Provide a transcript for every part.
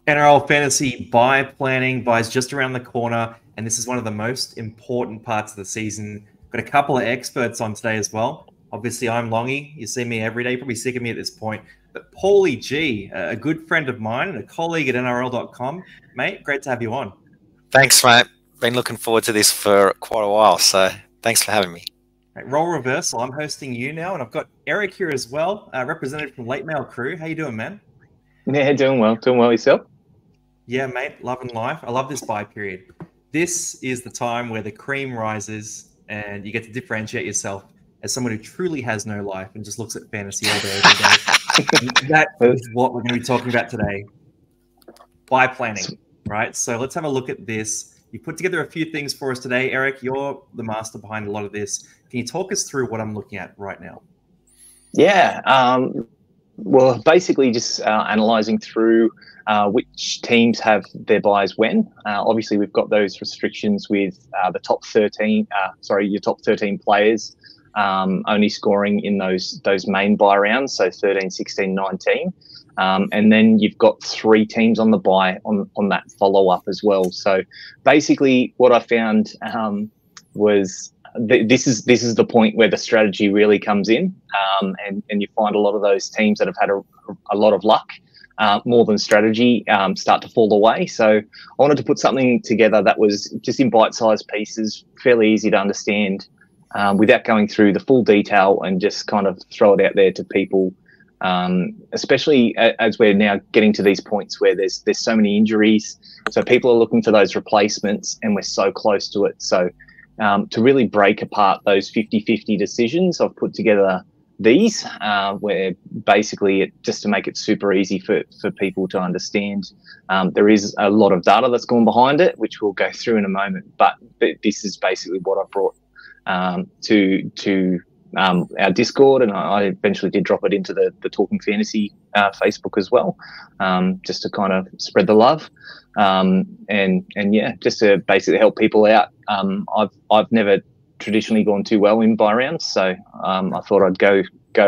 NRL Fantasy buy planning buys just around the corner, and this is one of the most important parts of the season. Got a couple of experts on today as well. Obviously, I'm Longy. You see me every day, probably sick of me at this point. But Paulie G, a good friend of mine and a colleague at NRL.com. Mate, great to have you on. Thanks, mate. Been looking forward to this for quite a while, so thanks for having me. Right, role reversal. I'm hosting you now, and I've got Eric here as well, representative from Late Mail Crew. How you doing, man? Yeah, doing well. Doing well yourself? Yeah, mate. Loving life. I love this buy period. This is the time where the cream rises and you get to differentiate yourself as someone who truly has no life and just looks at fantasy all day, every day. That is what we're going to be talking about today. Buy planning, right? So let's have a look at this. You put together a few things for us today. Eric, you're the master behind a lot of this. Can you talk us through what I'm looking at right now? Yeah. Well, basically just analysing through which teams have their buys when. Obviously, we've got those restrictions with the top 13, your top 13 players only scoring in those main buy rounds, so 13, 16, 19. And then you've got 3 teams on the buy on that follow-up as well. So basically what I found was this is the point where the strategy really comes in, and you find a lot of those teams that have had a lot of luck, more than strategy, start to fall away. So I wanted to put something together that was just in bite-sized pieces, fairly easy to understand, without going through the full detail, and just kind of throw it out there to people, especially as we're now getting to these points where there's so many injuries. So people are looking for those replacements, and we're so close to it. So to really break apart those 50-50 decisions, I've put together these, where basically just to make it super easy for people to understand. There is a lot of data that's gone behind it, which we'll go through in a moment, but this is basically what I brought to our Discord, and I eventually did drop it into the Talking Fantasy Facebook as well, just to kind of spread the love, and yeah, just to basically help people out. I've never traditionally gone too well in buy rounds, so I thought I'd go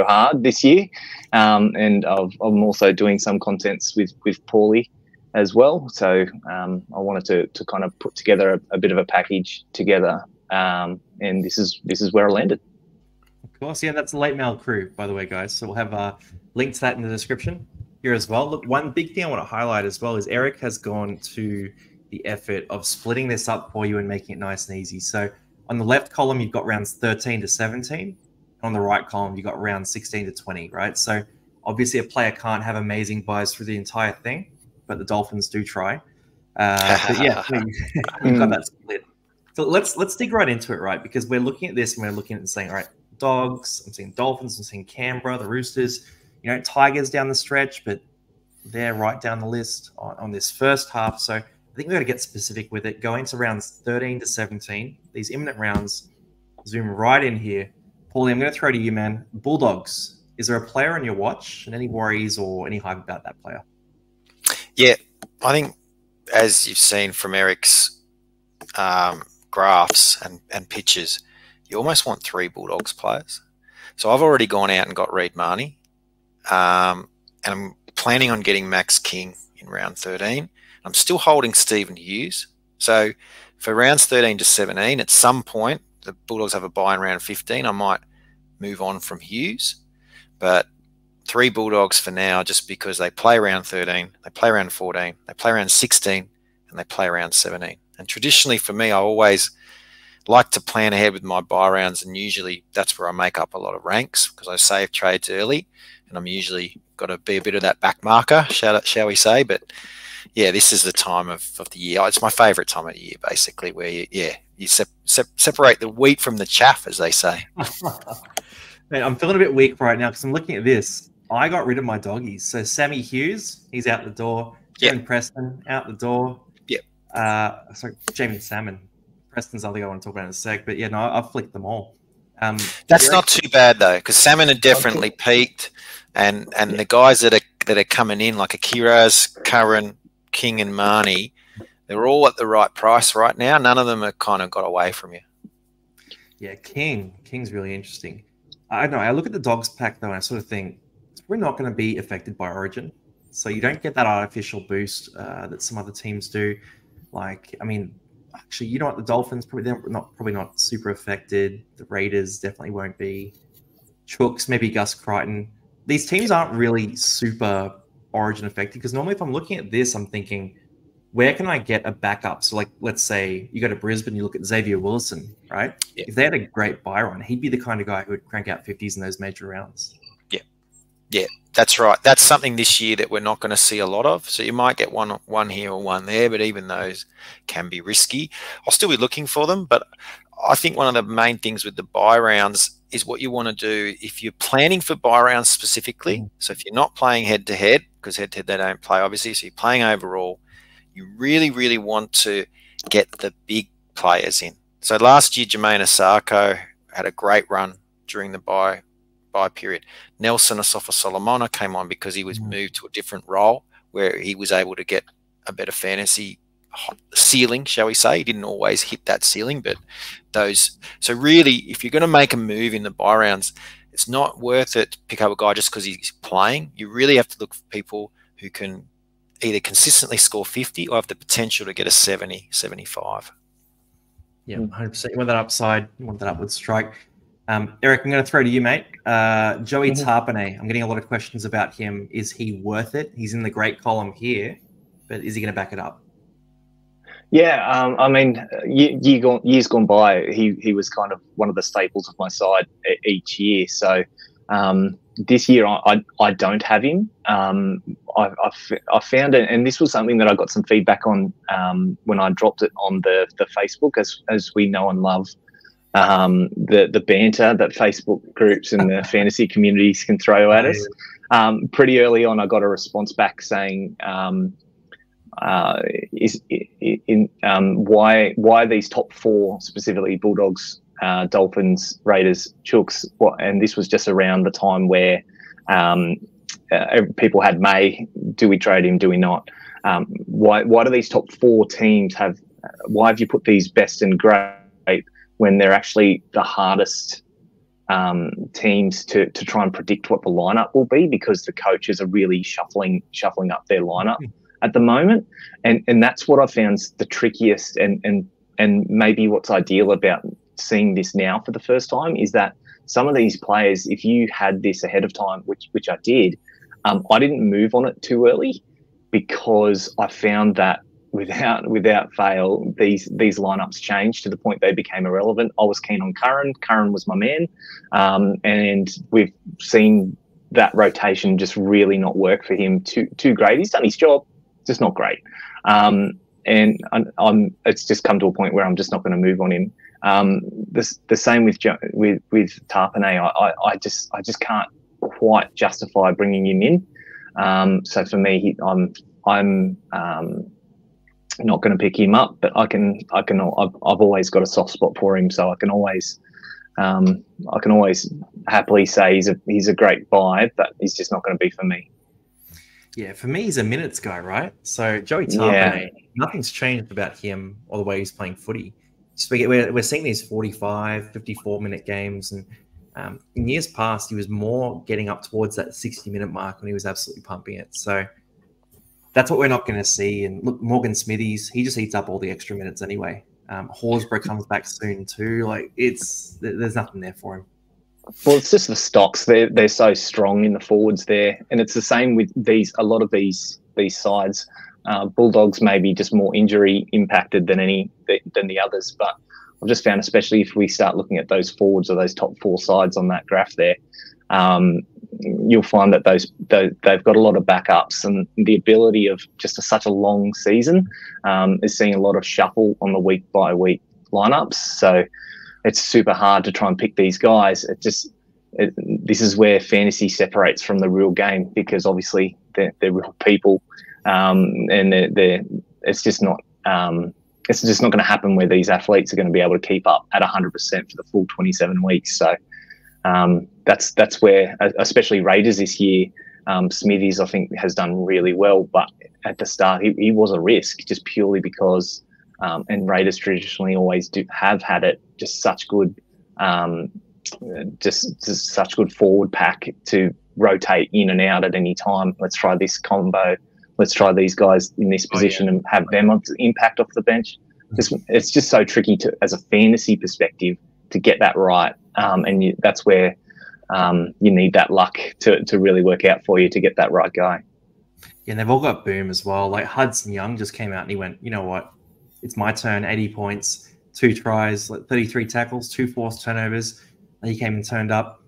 hard this year, and I'm also doing some contents with Paulie as well. So I wanted to kind of put together a bit of a package together, and this is where I landed. Of course, yeah, that's the Late Mail Crew, by the way, guys. So we'll have a link to that in the description here as well. Look, one big thing I want to highlight as well is Eric has gone to the effort of splitting this up for you and making it nice and easy. So on the left column, you've got rounds 13 to 17. On the right column, you've got rounds 16 to 20, right? So obviously a player can't have amazing buys through the entire thing, but the Dolphins do try. But yeah, you've got that split. So let's dig right into it, right? Because we're looking at this and we're looking at it and saying, all right, Dogs, I'm seeing Dolphins, I'm seeing Canberra, the Roosters, Tigers down the stretch, but they're right down the list on this first half. So I think we've got to get specific with it. Going to rounds 13 to 17, these imminent rounds, zoom right in here. Paulie, I'm going to throw to you, man. Bulldogs, is there a player on your watch and any worries or any hype about that player? Yeah, I think as you've seen from Eric's graphs and pictures, you almost want 3 Bulldogs players. So I've already gone out and got Reed Marnie, and I'm planning on getting Max King in round 13. I'm still holding Stephen Hughes. So for rounds 13 to 17, at some point, the Bulldogs have a bye in round 15. I might move on from Hughes, but 3 Bulldogs for now, just because they play round 13, they play round 14, they play round 16, and they play round 17. And traditionally for me, I always like to plan ahead with my buy rounds, and usually that's where I make up a lot of ranks because I save trades early, and I'm usually got to be a bit of that back marker, shall we say. But yeah, this is the time of the year. It's my favourite time of the year, basically, where you separate the wheat from the chaff, as they say. Man, I'm feeling a bit weak right now because I'm looking at this. I got rid of my doggies. So Sammy Hughes, he's out the door. Jamin Preston, out the door. Yeah. Sorry, Jamie Salmon. Preston's other guy I want to talk about in a sec, but yeah, no, I've flicked them all. That's not too bad though, because Salmon had definitely peaked, and the guys that are coming in like Akiraz, Curran, King, and Marnie, they're all at the right price right now. None of them have kind of got away from you. Yeah, King's really interesting. I don't know. I look at the Dogs pack though, and I sort of think we're not going to be affected by Origin. So you don't get that artificial boost that some other teams do. Like, I mean, actually, you know what? The Dolphins probably not super affected. The Raiders definitely won't be. Chooks, maybe Gus Crichton. These teams aren't really super Origin affected because normally if I'm looking at this, I'm thinking, where can I get a backup? So, like, let's say you go to Brisbane, you look at Xavier Wilson, right? Yeah. If they had a great buy run, he'd be the kind of guy who would crank out 50s in those major rounds. Yeah, that's right. That's something this year that we're not going to see a lot of. So you might get one here or one there, but even those can be risky. I'll still be looking for them, but I think one of the main things with the buy rounds is what you want to do if you're planning for buy rounds specifically. So if you're not playing head-to-head, because head-to-head they don't play, obviously, so you're playing overall, you really, really want to get the big players in. So last year, Jermaine Asako had a great run during the buy period. Nelson Asafa-Solomona came on because he was moved to a different role where he was able to get a better fantasy ceiling, shall we say. He didn't always hit that ceiling, but those. So really, if you're going to make a move in the buy rounds, it's not worth it to pick up a guy just because he's playing. You really have to look for people who can either consistently score 50 or have the potential to get a 70, 75. Yeah, 100%. You want that upside, you want that upward strike. Eric, I'm going to throw to you, mate. Joey Tarpanay, I'm getting a lot of questions about him. Is he worth it? He's in the great column here, but is he going to back it up? Yeah, I mean, years gone by, he was kind of one of the staples of my side each year. So this year I don't have him. I found it, and this was something that I got some feedback on when I dropped it on the Facebook, as we know and love. The banter that Facebook groups and the fantasy communities can throw at us. Pretty early on, I got a response back saying, why these top four, specifically Bulldogs, Dolphins, Raiders, Chooks, and this was just around the time where people had May. Do we trade him? Do we not? Why do these top four teams have? Why have you put these best and great when they're actually the hardest teams to try and predict what the lineup will be, because the coaches are really shuffling up their lineup at the moment, and that's what I found the trickiest and maybe what's ideal about seeing this now for the first time is that some of these players, if you had this ahead of time, which I did, I didn't move on it too early because I found that without fail, these lineups changed to the point they became irrelevant. I was keen on Curran. Curran was my man, and we've seen that rotation just really not work for him too great. He's done his job, just not great. And it's just come to a point where I'm just not going to move on him. The same with Tarpanay. I just can't quite justify bringing him in. So for me, I'm not going to pick him up, but I've always got a soft spot for him, so I can always happily say he's a great buy, but he's just not going to be for me. Yeah, for me, he's a minutes guy, right? So Joey Tarpanay, nothing's changed about him or the way he's playing footy. So we're seeing these 45, 54-minute games, and in years past, he was more getting up towards that 60-minute mark when he was absolutely pumping it. So that's what we're not going to see. And look, Morgan Smithies, he just eats up all the extra minutes anyway. Horsburgh comes back soon too. Like there's nothing there for him. Well, it's just the stocks. They're so strong in the forwards there, and it's the same with a lot of these sides. Bulldogs may be just more injury impacted than the others, but I've just found, especially if we start looking at those forwards or those top four sides on that graph there, you'll find that they've got a lot of backups, and the ability of just such a long season is seeing a lot of shuffle on the week by week lineups. So it's super hard to try and pick these guys. This is where fantasy separates from the real game, because obviously they're real people, and it's just not going to happen where these athletes are going to be able to keep up at 100% for the full 27 weeks. So that's where, especially Raiders this year, Smithies I think has done really well, but at the start he was a risk just purely because, and Raiders traditionally always have had it just such good, just such good forward pack to rotate in and out at any time. Let's try this combo. Let's try these guys in this position and have them impact off the bench. It's just so tricky as a fantasy perspective to get that right. And that's where you need that luck to really work out for you to get that right guy. Yeah, and they've all got boom as well. Like Hudson Young just came out and he went, you know what? It's my turn, 80 points, 2 tries, 33 tackles, 2 forced turnovers. And he came and turned up.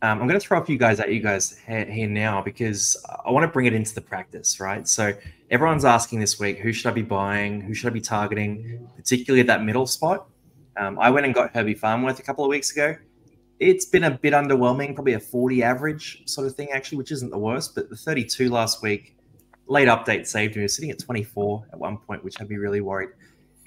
I'm going to throw a few guys at you guys here now because I want to bring it into the practice, right? So everyone's asking this week, who should I be buying? Who should I be targeting? Particularly at that middle spot. I went and got Herbie Farmworth a couple of weeks ago. It's been a bit underwhelming, probably a 40 average sort of thing, actually, which isn't the worst. But the 32 last week, late update saved him. He was sitting at 24 at one point, which had me really worried.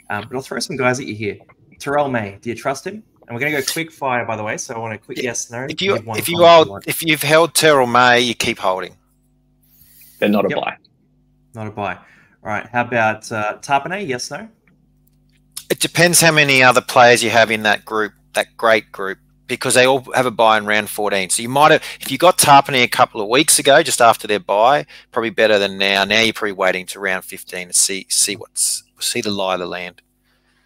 But I'll throw some guys at you here. Terrell May, do you trust him? And we're going to go quick fire, by the way. So I want a quick yes, no. If you've held Terrell May, you keep holding. They're not a buy. Not a buy. All right. How about Tarpanay? Yes, no. It depends how many other players you have in that group, that great group, because they all have a buy in round 14. So you might have, if you got Tarpanay a couple of weeks ago, just after their buy, probably better than now. Now you're probably waiting to round 15 to see the lie of the land.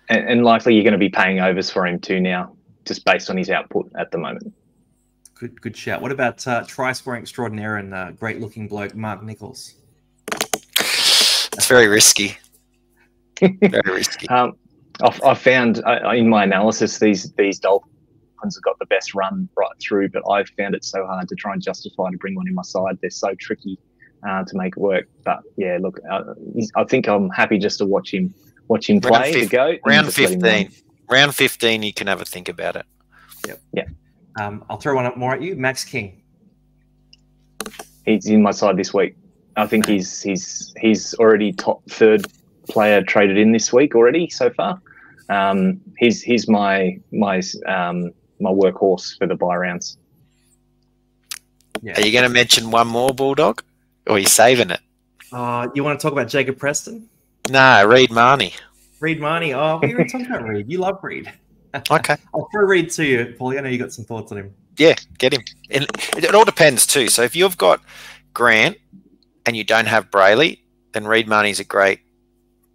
And likely you're going to be paying overs for him too now, just based on his output at the moment. Good shout. What about try-scoring extraordinaire and great-looking bloke Mark Nichols? It's very risky. Very risky. I found in my analysis these Dolphins have got the best run right through, but I've found it so hard to try and justify to bring one in my side. They're so tricky to make it work. But yeah, look, I think I'm happy just to watch him play the goat. Round 15. Round 15, you can have a think about it. Yep. Yeah. I'll throw one up more at you. Max King. He's in my side this week. I think he's already top 3rd player traded in this week already so far. He's my workhorse for the buy rounds. Yeah. Are you going to mention one more, Bulldog? Or are you saving it? You want to talk about Jacob Preston? No, Reed Marnie. Reed Marnie. Oh, we were talking about Reed. You love Reed. Okay. I'll throw Reed to you, Paulie. I know you got some thoughts on him. Yeah, get him. And it all depends too. So if you've got Grant and you don't have Brayley, then Reed Marnie's a great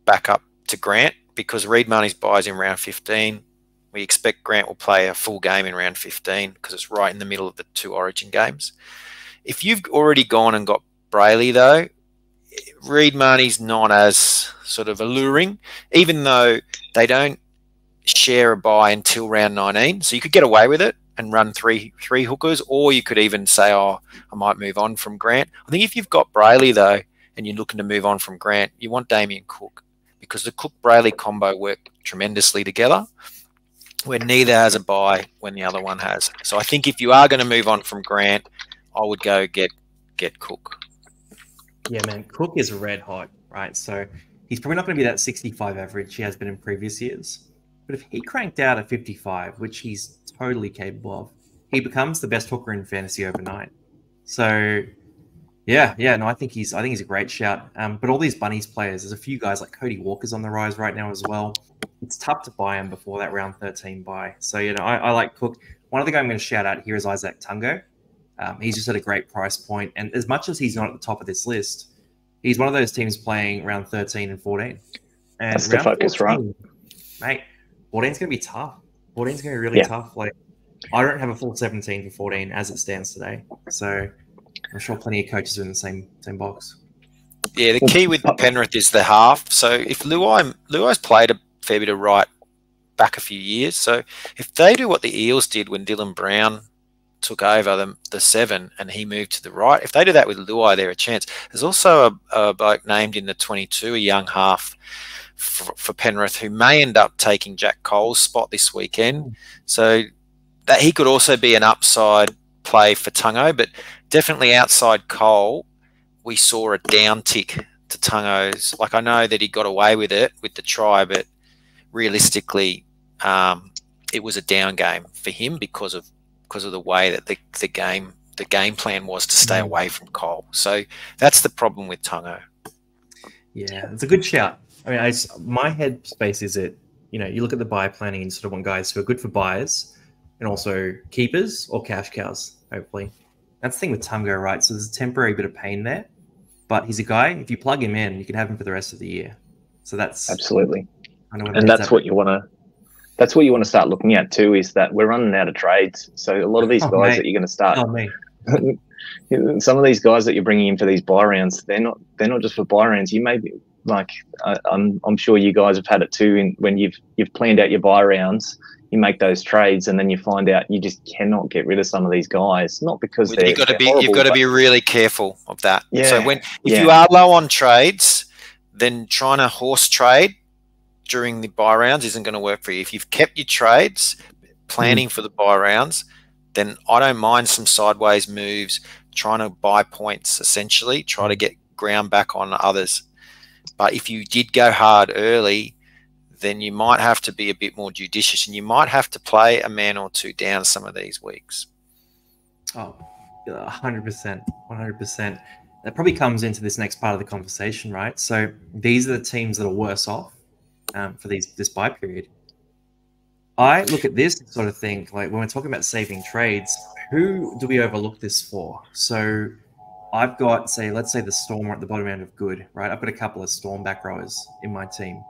backup to Grant because Reed Marnie's buys in round 15. We expect Grant will play a full game in round 15 because it's right in the middle of the 2 Origin games. If you've already gone and got Brayley, though, Reed Marnie's not as sort of alluring, even though they don't share a buy until round 19. So you could get away with it and run three hookers, or you could even say, oh, I might move on from Grant. I think if you've got Brayley, though, and you're looking to move on from Grant, you want Damien Cook because the Cook-Brayley combo work tremendously together where neither has a buy when the other one has. So I think if you are going to move on from Grant, I would go get Cook. Yeah, man, Cook is red hot, right? So he's probably not going to be that 65 average he has been in previous years. But if he cranked out at 55, which he's totally capable of, he becomes the best hooker in fantasy overnight. So, no, I think he's a great shout. But all these Bunnies players, there's a few guys like Cody Walker's on the rise right now as well. It's tough to buy him before that round 13 buy. So, I like Cook. One other guy I'm going to shout out here is Isaac Tungo. He's just at a great price point. And as much as he's not at the top of this list, he's one of those teams playing round 13 and 14. And that's the focus, 14, right? Mate, 14 is going to be tough. 14 is going to be really tough. Like, I don't have a full 17 for 14 as it stands today. So I'm sure plenty of coaches are in the same box. Yeah, the key with Penrith is the half. So if Luai's played a fair bit of right back a few years. So if they do what the Eels did when Dylan Brown took over the 7 and he moved to the right, if they do that with Luai, they're a chance. There's also a bloke named in the 22, a young half for Penrith, who may end up taking Jack Cole's spot this weekend. So that he could also be an upside play for Tungo, but definitely outside Cole, we saw a downtick to Tungo's. Like, I know that he got away with it with the try, but realistically, it was a down game for him because of the way that the game plan was to stay away from Cole. So that's the problem with Tungo. Yeah, it's a good shout. I mean, my headspace is you look at the buy planning and sort of want guys who are good for buyers and also keepers or cash cows, hopefully. That's the thing with Tungo, right? So there's a temporary bit of pain there, but he's a guy. If you plug him in, you can have him for the rest of the year. So that's absolutely, I know where and that's what you want to. That's what you want to start looking at too. Is that we're running out of trades. So a lot of these guys that you're going to start. Some of these guys that you're bringing in for these buy rounds, they're not just for buy rounds. You may be like, I'm sure you guys have had it too. When you've planned out your buy rounds, you make those trades, and then you find out you just cannot get rid of some of these guys. Not because you've got to be really careful of that. Yeah, so if you are low on trades, then trying to horse trade during the buy rounds isn't going to work for you. If you've kept your trades, planning for the buy rounds, then I don't mind some sideways moves, trying to buy points, essentially, try to get ground back on others. But if you did go hard early, then you might have to be a bit more judicious, and you might have to play a man or two down some of these weeks. Oh, 100%, 100%. That probably comes into this next part of the conversation, right? So these are the teams that are worse off for this buy period. I look at this and sort of think, like, when we're talking about saving trades, who do we overlook this for? So I've got, let's say the Storm are at the bottom end of good, right? I've got a couple of Storm back rowers in my team.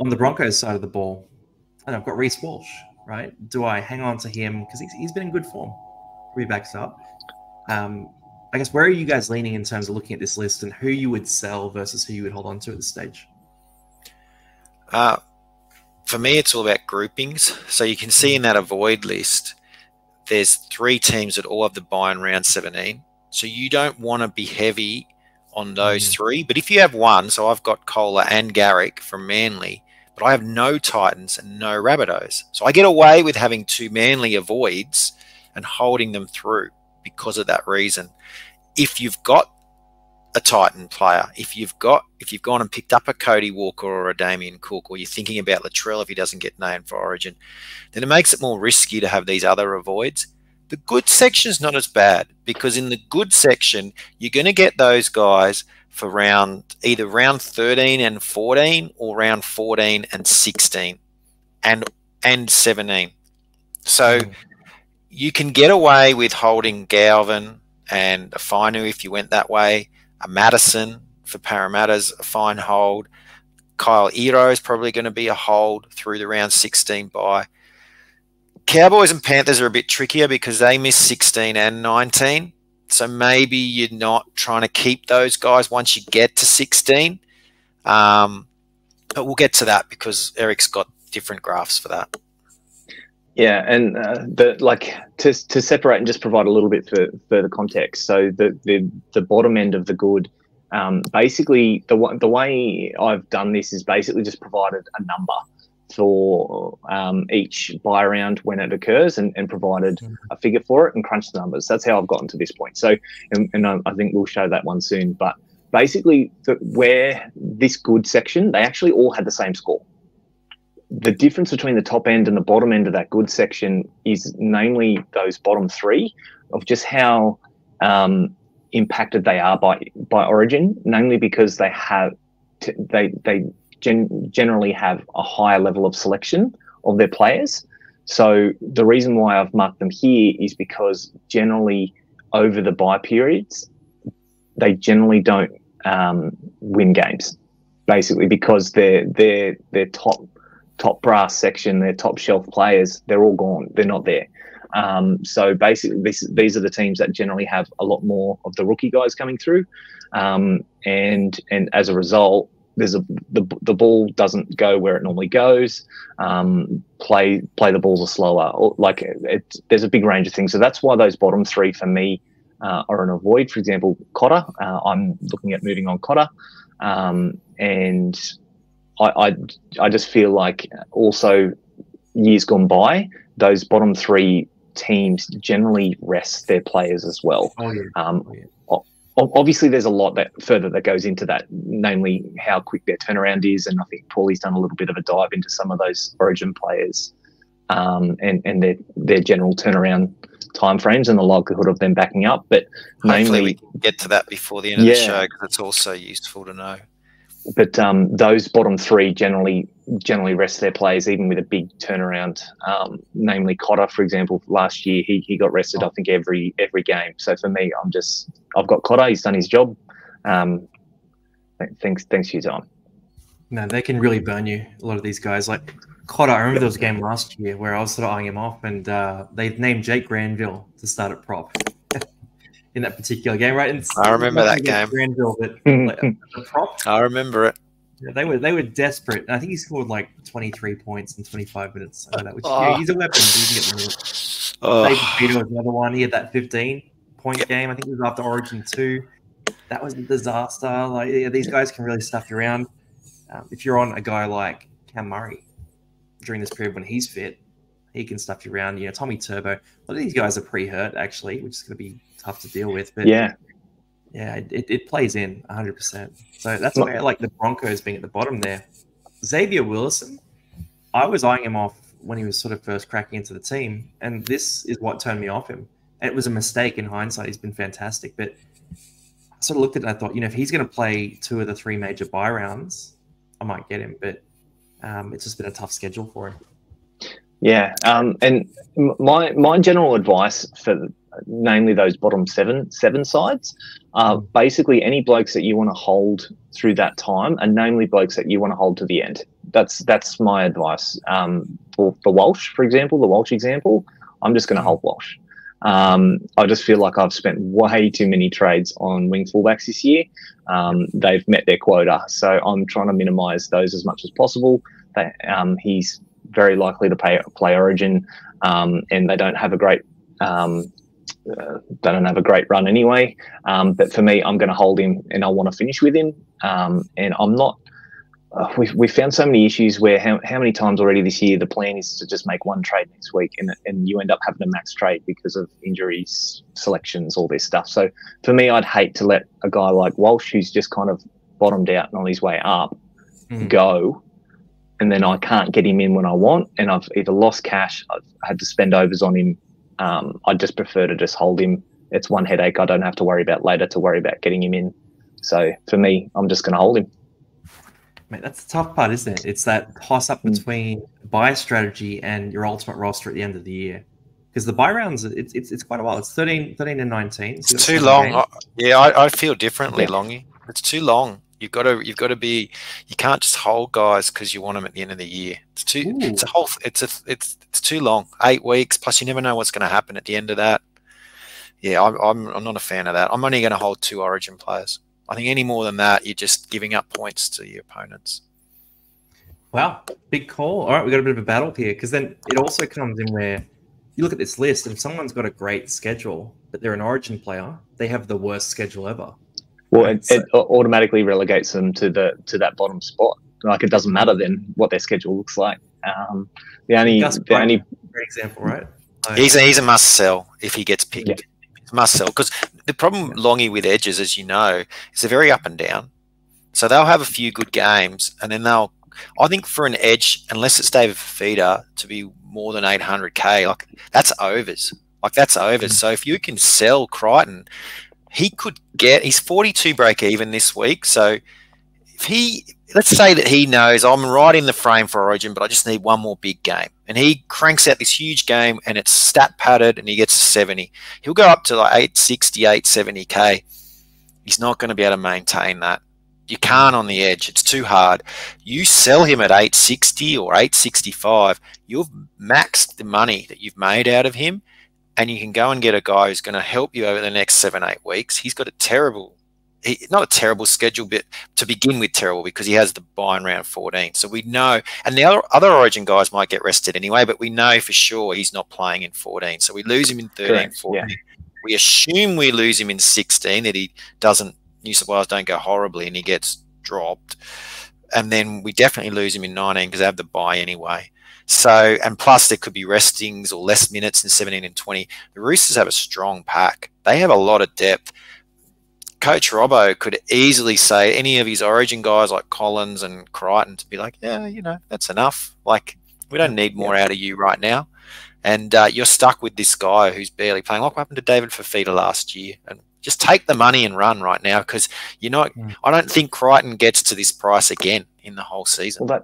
On the Broncos side of the ball, and I've got Reece Walsh, right? Do I hang on to him? Because he's been in good form. Three backs up. I guess, where are you guys leaning in terms of looking at this list, and who you would sell versus who you would hold on to at this stage? For me, it's all about groupings. So you can see in that avoid list, there's 3 teams that all have the buy in round 17. So you don't want to be heavy on those 3. But if you have one, so I've got Kohler and Garrick from Manly, but I have no Titans and no Rabbitohs. So I get away with having 2 Manly avoids and holding them through because of that reason. If you've got a Titan player, if you've gone and picked up a Cody Walker or a Damien Cook, or you're thinking about Latrell if he doesn't get named for Origin, then it makes it more risky to have these other avoids. The good section is not as bad, because in the good section, you're going to get those guys for either round 13 and 14 or round 14 and 16 and 17. So you can get away with holding Galvin and a Fainu if you went that way. A Madison for Parramatta's a fine hold. Kyle Ero is probably going to be a hold through the round 16 bye. Cowboys and Panthers are a bit trickier because they miss 16 and 19. So maybe you're not trying to keep those guys once you get to 16. But we'll get to that because Eric's got different graphs for that. Yeah, and to separate and just provide a little bit for further context. So the bottom end of the good, basically the way I've done this is basically just provided a number for each buy round when it occurs, and provided a figure for it and crunched the numbers. That's how I've gotten to this point. So, and I think we'll show that one soon. But basically, where this good section, they actually all had the same score. The difference between the top end and the bottom end of that good section is namely those bottom 3 of just how impacted they are by Origin, namely because they have generally have a higher level of selection of their players. So the reason why I've marked them here is because generally over the bye periods, they generally don't win games, basically because their top brass section, their top shelf players, they're all gone. They're not there. So basically, these are the teams that generally have a lot more of the rookie guys coming through, and as a result, the ball doesn't go where it normally goes. Play the balls are slower. There's a big range of things. So that's why those bottom 3 for me are an avoid. For example, Cotter. I'm looking at moving on Cotter, and I just feel like also years gone by, those bottom 3 teams generally rest their players as well. Obviously, there's a lot that goes into that, namely how quick their turnaround is, and I think Paulie's done a little bit of a dive into some of those Origin players and their general turnaround timeframes and the likelihood of them backing up. But hopefully we can get to that before the end of the show, because it's also useful to know. But those bottom 3 generally generally rest their players, even with a big turnaround. Namely, Cotter, for example, last year he got rested. I think every game. So for me, I've got Cotter. He's done his job. Thanks for your time. No, they can really burn you. A lot of these guys, like Cotter. I remember there was a game last year where I was sort of eyeing him off, and they named Jake Granville to start at prop in that particular game, right? And I remember that game. Granville, but like, a prop. I remember it. Yeah, they were desperate. And I think he scored like 23 points in 25 minutes. I know, which he's a weapon. He can get the minutes. David Peter was another one. He had that 15-point game. I think it was after Origin 2. That was a disaster. Like these guys can really stuff you around. If you're on a guy like Cam Murray during this period when he's fit, he can stuff you around. Tommy Turbo. A lot of these guys are pre-hurt actually, which is going to be tough to deal with. But yeah, it plays in 100%. So that's why I like the Broncos being at the bottom there. Xavier Willison, I was eyeing him off when he was sort of first cracking into the team, and this is what turned me off him. And it was a mistake in hindsight. He's been fantastic, but I sort of looked at it and I thought, if he's going to play 2 of the 3 major bye rounds, I might get him, but it's just been a tough schedule for him. Yeah, and my general advice for namely those bottom seven sides are basically any blokes that you want to hold through that time, and namely blokes that you want to hold to the end. That's my advice. For Walsh, for example, the Walsh example, I'm just going to hold Walsh. I just feel like I've spent way too many trades on wing fullbacks this year. They've met their quota, so I'm trying to minimise those as much as possible. He's very likely to play Origin, and they don't have a great run anyway. But for me, I'm going to hold him, and I want to finish with him. And I'm not. We've found so many issues where how many times already this year the plan is to just make one trade next week, and you end up having a max trade because of injuries, selections, all this stuff. So for me, I'd hate to let a guy like Walsh, who's just kind of bottomed out and on his way up, go, and then I can't get him in when I want, and I've either lost cash, I've had to spend overs on him. I'd just prefer to just hold him. It's one headache I don't have to worry about later to worry about getting him in. So for me, I'm just going to hold him. Mate, that's the tough part, isn't it? It's that toss-up between buy strategy and your ultimate roster at the end of the year. Because the buy rounds, it's quite a while. It's 13 and 19. So it's too long. I feel differently, Longy. It's too long. You've got to be. You can't just hold guys because you want them at the end of the year. It's too. Ooh. It's too long. 8 weeks plus. You never know what's going to happen at the end of that. Yeah, I'm not a fan of that. I'm only going to hold 2 Origin players. I think any more than that, you're just giving up points to your opponents. Wow, big call. All right, we've got a bit of a battle here, because then it also comes in where you look at this list, and if someone's got a great schedule, but they're an Origin player, they have the worst schedule ever. Well, it automatically relegates them to that bottom spot. Like, it doesn't matter then what their schedule looks like. The only great example, right? He's a must sell if he gets picked. Yeah. Must sell, because the problem, Longy, with edges, as you know, is they're very up and down. So they'll have a few good games, and then I think for an edge, unless it's David Fafita, to be more than 800k, like that's overs. So if you can sell Crichton, he's 42 break even this week. So if let's say that he knows I'm right in the frame for Origin, but I just need one more big game, and he cranks out this huge game and it's stat padded and he gets to 70, he'll go up to like 860, 870k. He's not going to be able to maintain that. You can't on the edge. It's too hard. You sell him at 860 or 865, you've maxed the money that you've made out of him, and you can go and get a guy who's going to help you over the next 7-8 weeks. He's got not a terrible schedule, but to begin with terrible, because he has the bye in round 14. So we know, and the other Origin guys might get rested anyway, but we know for sure he's not playing in 14. So we lose him in 13, correct, 14. Yeah. We assume we lose him in 16, that New South Wales don't go horribly and he gets dropped. And then we definitely lose him in 19 because they have the bye anyway. So, and plus there could be restings or less minutes in 17 and 20. The Roosters have a strong pack. They have a lot of depth. Coach Robbo could easily say any of his Origin guys like Collins and Crichton to be like, yeah, that's enough. Like, we don't need more out of you right now. And you're stuck with this guy who's barely playing. Like what happened to David Fafita last year? And just take the money and run right now, because I don't think Crichton gets to this price again in the whole season. Well,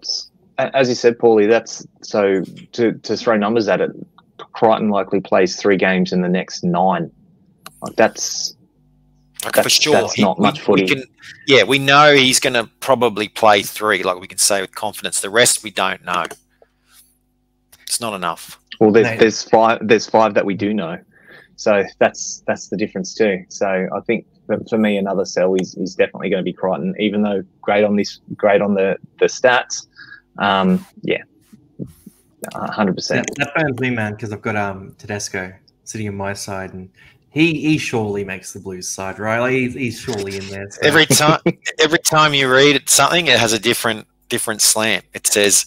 as you said, Paulie, that's so to throw numbers at it. Crichton likely plays 3 games in the next 9. Like that's for sure. That's not much footy. We know he's going to probably play 3. Like we can say with confidence. The rest we don't know. It's not enough. Well, there's 5. There's 5 that we do know. So that's the difference too. So I think for me, another sell is definitely going to be Crichton, even though great on the stats. 100%. That burns me, man, because I've got Tedesco sitting on my side, and he surely makes the Blues side, right? Like he's surely in there. So. Every time you read something, it has a different slant. It says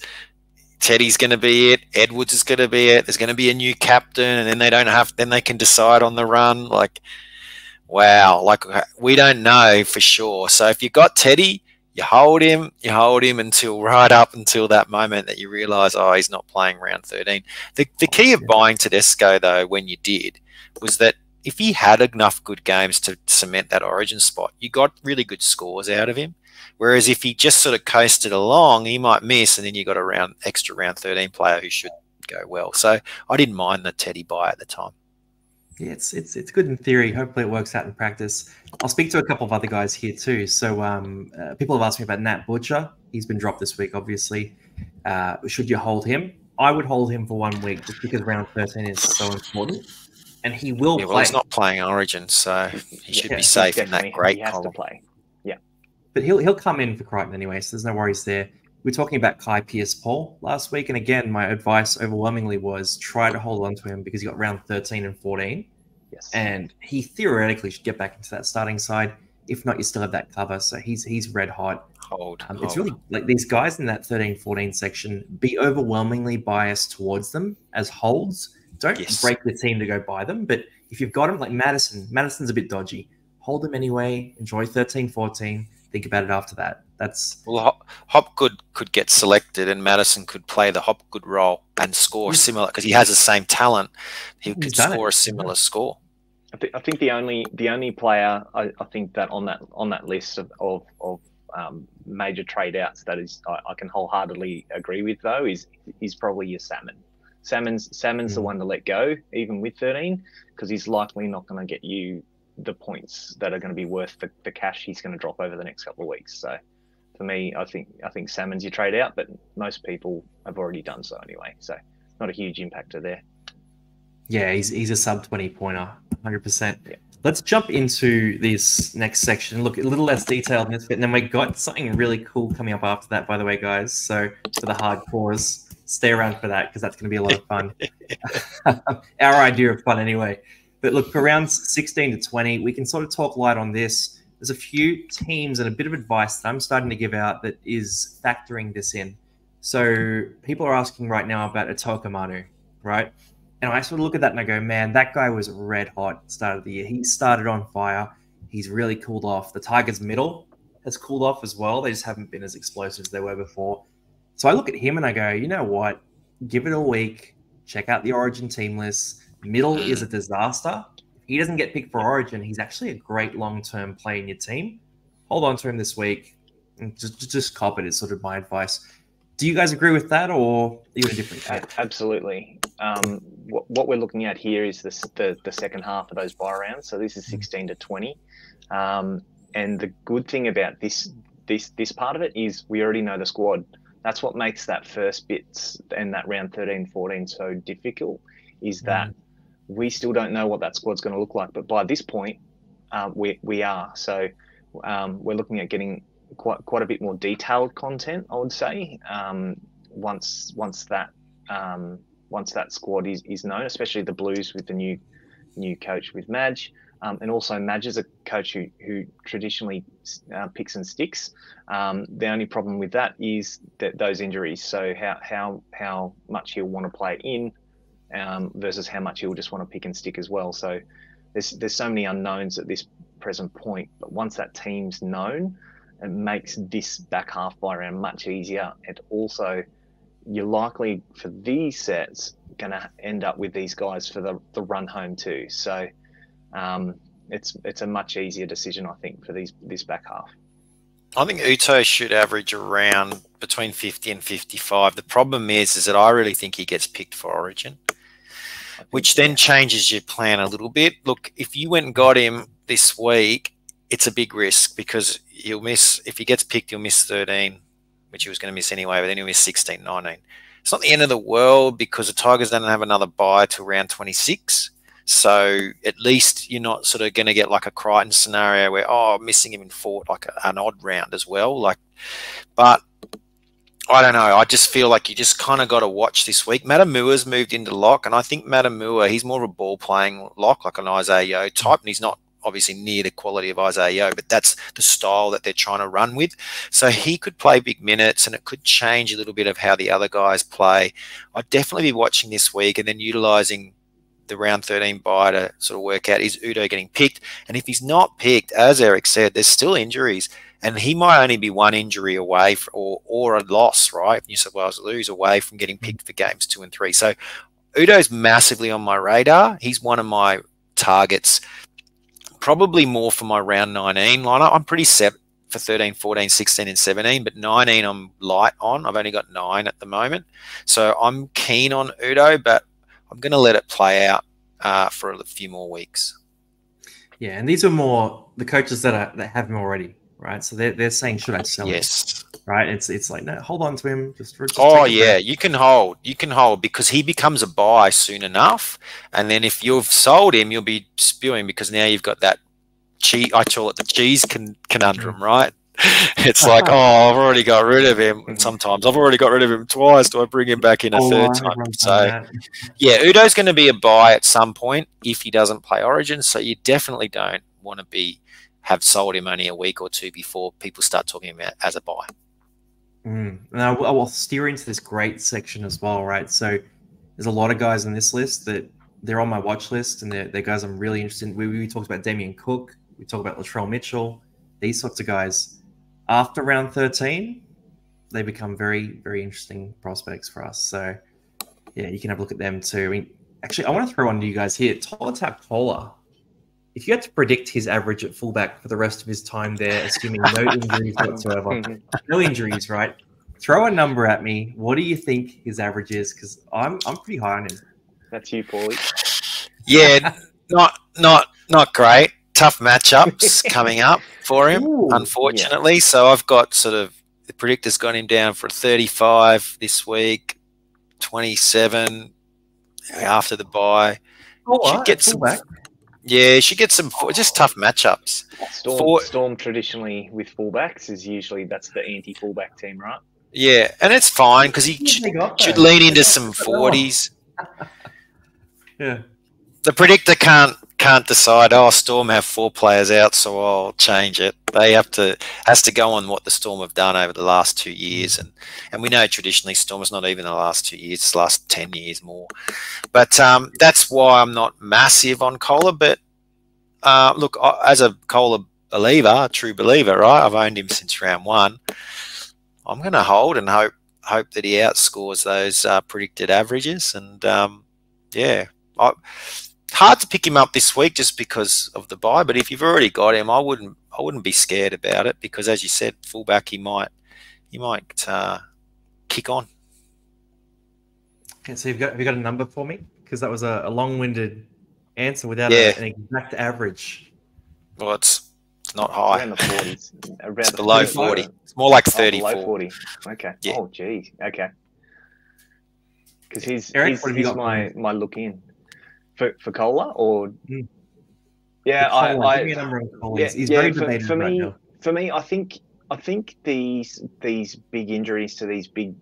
Teddy's going to be it, Edwards is going to be it. There's going to be a new captain, and then they can decide on the run. Like, wow, like we don't know for sure. So if you got Teddy, you hold him until that moment that you realise, oh, he's not playing round 13. The key of buying Tedesco, though, when you did, was that if he had enough good games to cement that origin spot, you got really good scores out of him. Whereas if he just sort of coasted along, he might miss, and then you got a extra round 13 player who should go well. So I didn't mind the Teddy buy at the time. Yeah, it's good in theory. Hopefully it works out in practice. I'll speak to a couple of other guys here too. So people have asked me about Nat Butcher. He's been dropped this week, obviously. Should you hold him? I would hold him for 1 week just because round 13 is so important. And he will play. Well, he's not playing Origin, so he should be safe in that great He has column. to play. Yeah. But he'll come in for Crichton anyway, so there's no worries there. We were talking about Kai Pearce-Paul last week, and again, my advice overwhelmingly was try to hold on to him because he got round 13 and 14. Yes. And he theoretically should get back into that starting side. If not, you still have that cover. So he's red hot. It's really like these guys in that 13-14 section, be overwhelmingly biased towards them as holds. Don't break the team to go buy them. But if you've got him, like Madison's a bit dodgy. Hold him anyway. Enjoy 13-14. Think about it after that. Hopgood could get selected, and Madison could play the Hopgood role and score similar because he has the same talent. He could score a similar score. I think the only player I think that on that list of major trade outs that is I can wholeheartedly agree with though is probably your Salmon. Salmon's the one to let go even with 13 because he's likely not going to get you the points that are going to be worth the cash he's going to drop over the next couple of weeks. So for me, I think Salmon's your trade out, but most people have already done so anyway. So not a huge impactor there. Yeah, he's a sub 20 pointer, 100%. Yeah. Let's jump into this next section. Look, a little less detailed in this bit, and then we got something really cool coming up after that, by the way, guys. So for the hardcores, stay around for that because that's going to be a lot of fun. Our idea of fun anyway. But look, for rounds 16 to 20, we can sort of talk light on this. There's a few teams and a bit of advice that I'm starting to give out that is factoring this in. So people are asking right now about Atoka Manu, right? And I sort of look at that and I go, man, that guy was red hot at the start of the year. He started on fire. He's really cooled off. The Tigers' middle has cooled off as well. They just haven't been as explosive as they were before. So I look at him and I go, you know what? Give it a week. Check out the Origin team list. Middle is a disaster. If he doesn't get picked for Origin, he's actually a great long-term play in your team. Hold on to him this week and just cop it is sort of my advice. Do you guys agree with that, or are you in a different camp? Absolutely. What we're looking at here is the second half of those buy rounds. So this is 16 to 20. And the good thing about this part of it is we already know the squad. That's what makes that first bit and that round 13, 14 so difficult is that we still don't know what that squad's going to look like. But by this point, we are. So we're looking at getting quite a bit more detailed content, I would say, once that squad is known, especially the Blues with the new coach with Madge, and also Madge is a coach who traditionally picks and sticks. The only problem with that is those injuries. So how much he'll want to play in versus how much he'll just want to pick and stick as well. So there's so many unknowns at this present point. But once that team's known, it makes this back half buy round much easier. And also, you're likely for these sets going to end up with these guys for the run home too. So it's a much easier decision, I think, for this back half. I think Uto should average around between 50 and 55. The problem is that I really think he gets picked for Origin, which then changes your plan a little bit. Look, if you went and got him this week, it's a big risk because he'll miss, if he gets picked, he'll miss 13, which he was going to miss anyway, but then he'll miss 16, 19. It's not the end of the world because the Tigers don't have another bye till round 26. So at least you're not sort of going to get like a Crichton scenario where, oh, missing him in Fort, like an odd round as well. Like, but I don't know. I just feel like you just kind of got to watch this week. Matamua's moved into lock, and I think Matamua, he's more of a ball-playing lock, like an Isaiah Yeo type, and he's not obviously near the quality of Isaiah Yeo, but that's the style that they're trying to run with. So he could play big minutes, and it could change a little bit of how the other guys play. I'd definitely be watching this week and then utilising the round 13 bye to sort of work out, is Udo getting picked? And if he's not picked, as Eric said, there's still injuries. And he might only be one injury away or a loss, right? New South Wales lose away from getting picked for games 2 and 3. So Udo's massively on my radar. He's one of my targets, probably more for my round 19 lineup. I'm pretty set for 13, 14, 16, and 17, but 19 I'm light on. I've only got 9 at the moment. So I'm keen on Udo, but I'm going to let it play out for a few more weeks. Yeah, and these are more the coaches that have him already, right? So they're saying, should I sell him? Yes. Right? It's like, no, hold on to him. Just oh, yeah, you can hold. You can hold because he becomes a buy soon enough. And then if you've sold him, you'll be spewing because now you've got that cheese. I call it the cheese conundrum, right? It's like, oh, I've already got rid of him. And sometimes I've already got rid of him twice. Do I bring him back in a third time? So, yeah, Udo's going to be a buy at some point if he doesn't play Origin. So you definitely don't want to have sold him only a week or two before people start talking about as a buy. Now, I'll steer into this great section as well, right? So there's a lot of guys on this list that they're on my watch list, and they're guys I'm really interested in. We talked about Damien Cook. We talked about Latrell Mitchell. These sorts of guys. After round 13, they become very, very interesting prospects for us. So, yeah, you can have a look at them too. I mean, actually, I want to throw one to you guys here. Tolotap Kola. If you had to predict his average at fullback for the rest of his time there, assuming no injuries whatsoever, no injuries, right? Throw a number at me. What do you think his average is? Because I'm pretty high on him. That's you, Paulie. Yeah, not great. Tough matchups coming up for him, unfortunately. Yeah. So I've got sort of the predictor's got him down for 35 this week, 27 after the bye. Should get some. Yeah, she gets some just tough matchups. Storm traditionally with fullbacks is usually that's the anti-fullback team, right? Yeah, and it's fine because he should lean into some 40s. Yeah. The predictor can't decide, oh, Storm have 4 players out, so I'll change it. They has to go on what the Storm have done over the last 2 years. And we know traditionally Storm is not even the last 2 years, it's the last 10 years more. But that's why I'm not massive on Kohler. But look, as a Kohler believer, a true believer, right? I've owned him since round 1. I'm going to hold and hope that he outscores those predicted averages. And yeah, hard to pick him up this week just because of the bye. But if you've already got him, I wouldn't be scared about it because, as you said, fullback he might kick on. Okay, so have you got a number for me? Because that was a long-winded answer without an exact average. Well, it's not high. Around the 40s. It's below 40. It's more like 34. Below 40. Okay. Yeah. Oh, geez. Okay. Because he's my look in. For Kohler or give me a number on Kohler. He's very debated for right me. now. For me, I think these big injuries to these big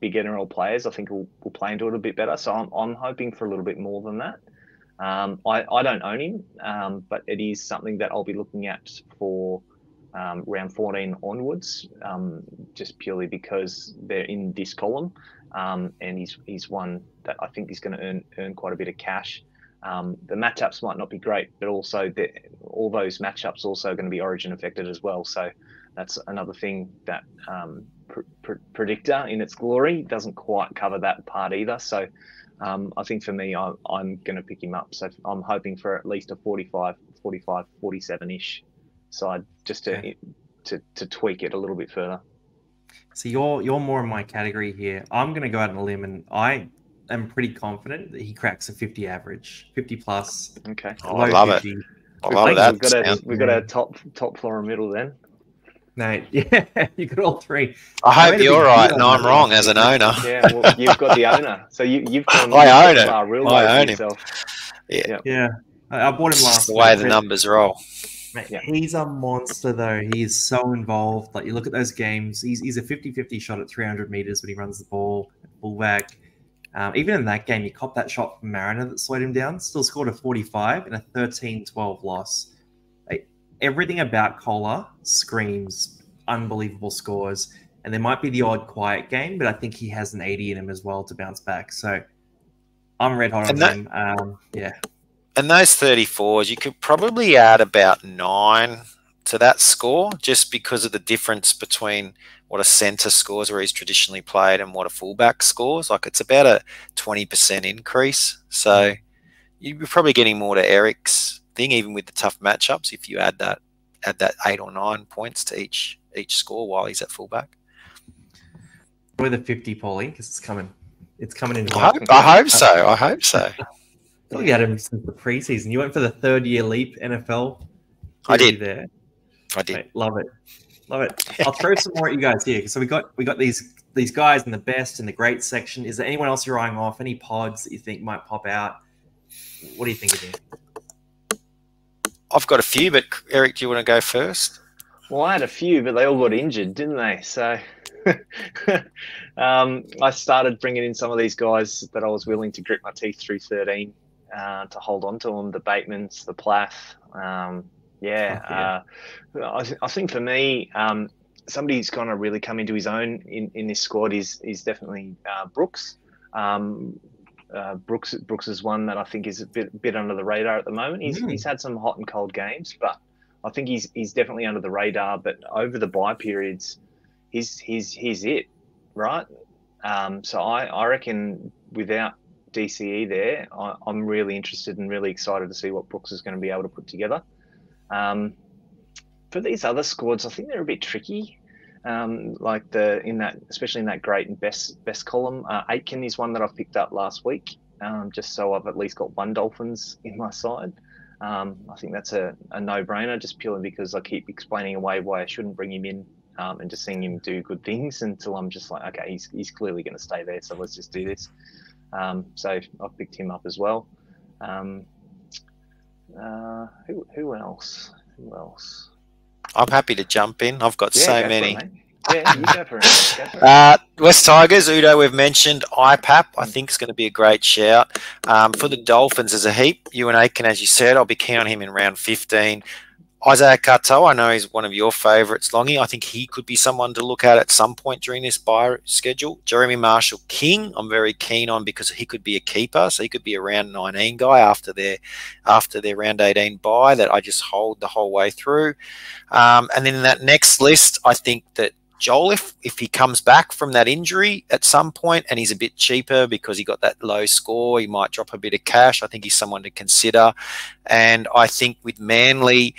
NRL players, I think will play into it a bit better. So I'm hoping for a little bit more than that. I don't own him, but it is something that I'll be looking at for round 14 onwards, just purely because they're in this column, and he's one that I think is going to earn quite a bit of cash. The matchups might not be great, but also all those matchups also going to be Origin affected as well. So that's another thing that Predictor in its glory doesn't quite cover that part either. So I think for me, I'm going to pick him up. So I'm hoping for at least a 45, 47-ish side just to to tweak it a little bit further. So you're more in my category here. I'm going to go out on a limb, and I am pretty confident that he cracks a 50 average, 50 plus. Okay. Oh, I love 50. it. I love that. We've got a top floor and middle then. No, yeah, you got all three. I hope you're right and I'm wrong as an owner. Yeah, well, you've got the owner, so you've gone. I own it. Real I own him. yourself. Yeah. I bought him last the week. way the numbers roll. Mate, he's a monster, though. He is so involved. Like, you look at those games, he's a 50-50 shot at 300 meters when he runs the ball at fullback. Even in that game, he copped that shot from Mariner that slowed him down, still scored a 45 and a 13-12 loss. Like, everything about Kohler screams unbelievable scores, and there might be the odd quiet game, but I think he has an 80 in him as well to bounce back. So I'm red hot on him. Yeah. And those 34s, you could probably add about 9 to that score just because of the difference between what a centre scores where he's traditionally played and what a fullback scores. Like, it's about a 20% increase. So you're probably getting more to Eric's thing, even with the tough matchups, if you add that 8 or 9 points to each score while he's at fullback. With a 50, Paulie, because it's coming. It's coming in. I hope so. I hope so. You had him since the preseason. You went for the 3rd-year leap NFL. I did. There. I did. Mate, love it. I'll throw some more at you guys here. So we got these guys in the best and the great section. Is there anyone else you're eyeing off? Any pods that you think might pop out? What do you think of them? I've got a few, but Eric, do you want to go first? Well, I had a few, but they all got injured, didn't they? So I started bringing in some of these guys that I was willing to grit my teeth through 13 to hold on to them. The Batemans, the Plath. I think for me, somebody who's going to really come into his own in this squad is definitely Brooks. Brooks is one that I think is a bit under the radar at the moment. He's had some hot and cold games, but I think he's definitely under the radar. But over the bye periods, he's it, right? So I reckon without DCE there, I'm really interested and really excited to see what Brooks is going to be able to put together. For these other squads, I think they're a bit tricky. Especially in that great and best column. Aitken is one that I've picked up last week, just so I've at least got one Dolphins in my side. I think that's a no-brainer, just purely because I keep explaining away why I shouldn't bring him in, and just seeing him do good things until I'm just like, okay, he's clearly going to stay there, so let's just do this. So I've picked him up as well. Who else? I'm happy to jump in. I've got so many. Yeah, you go for it. West Tigers, Udo, we've mentioned. IPAP, I think, is going to be a great shout. For the Dolphins, there's a heap. Ewan Aitken, as you said, I'll be keen on him in round 15. Isaiah Kato, I know he's one of your favourites, Longy. I think he could be someone to look at some point during this bye schedule. Jeremy Marshall-King, I'm very keen on because he could be a keeper. So he could be a round 19 guy after their round 18 bye that I just hold the whole way through. And then in that next list, I think that Joel, if he comes back from that injury at some point and he's a bit cheaper because he got that low score, he might drop a bit of cash. I think he's someone to consider. And I think with Manly,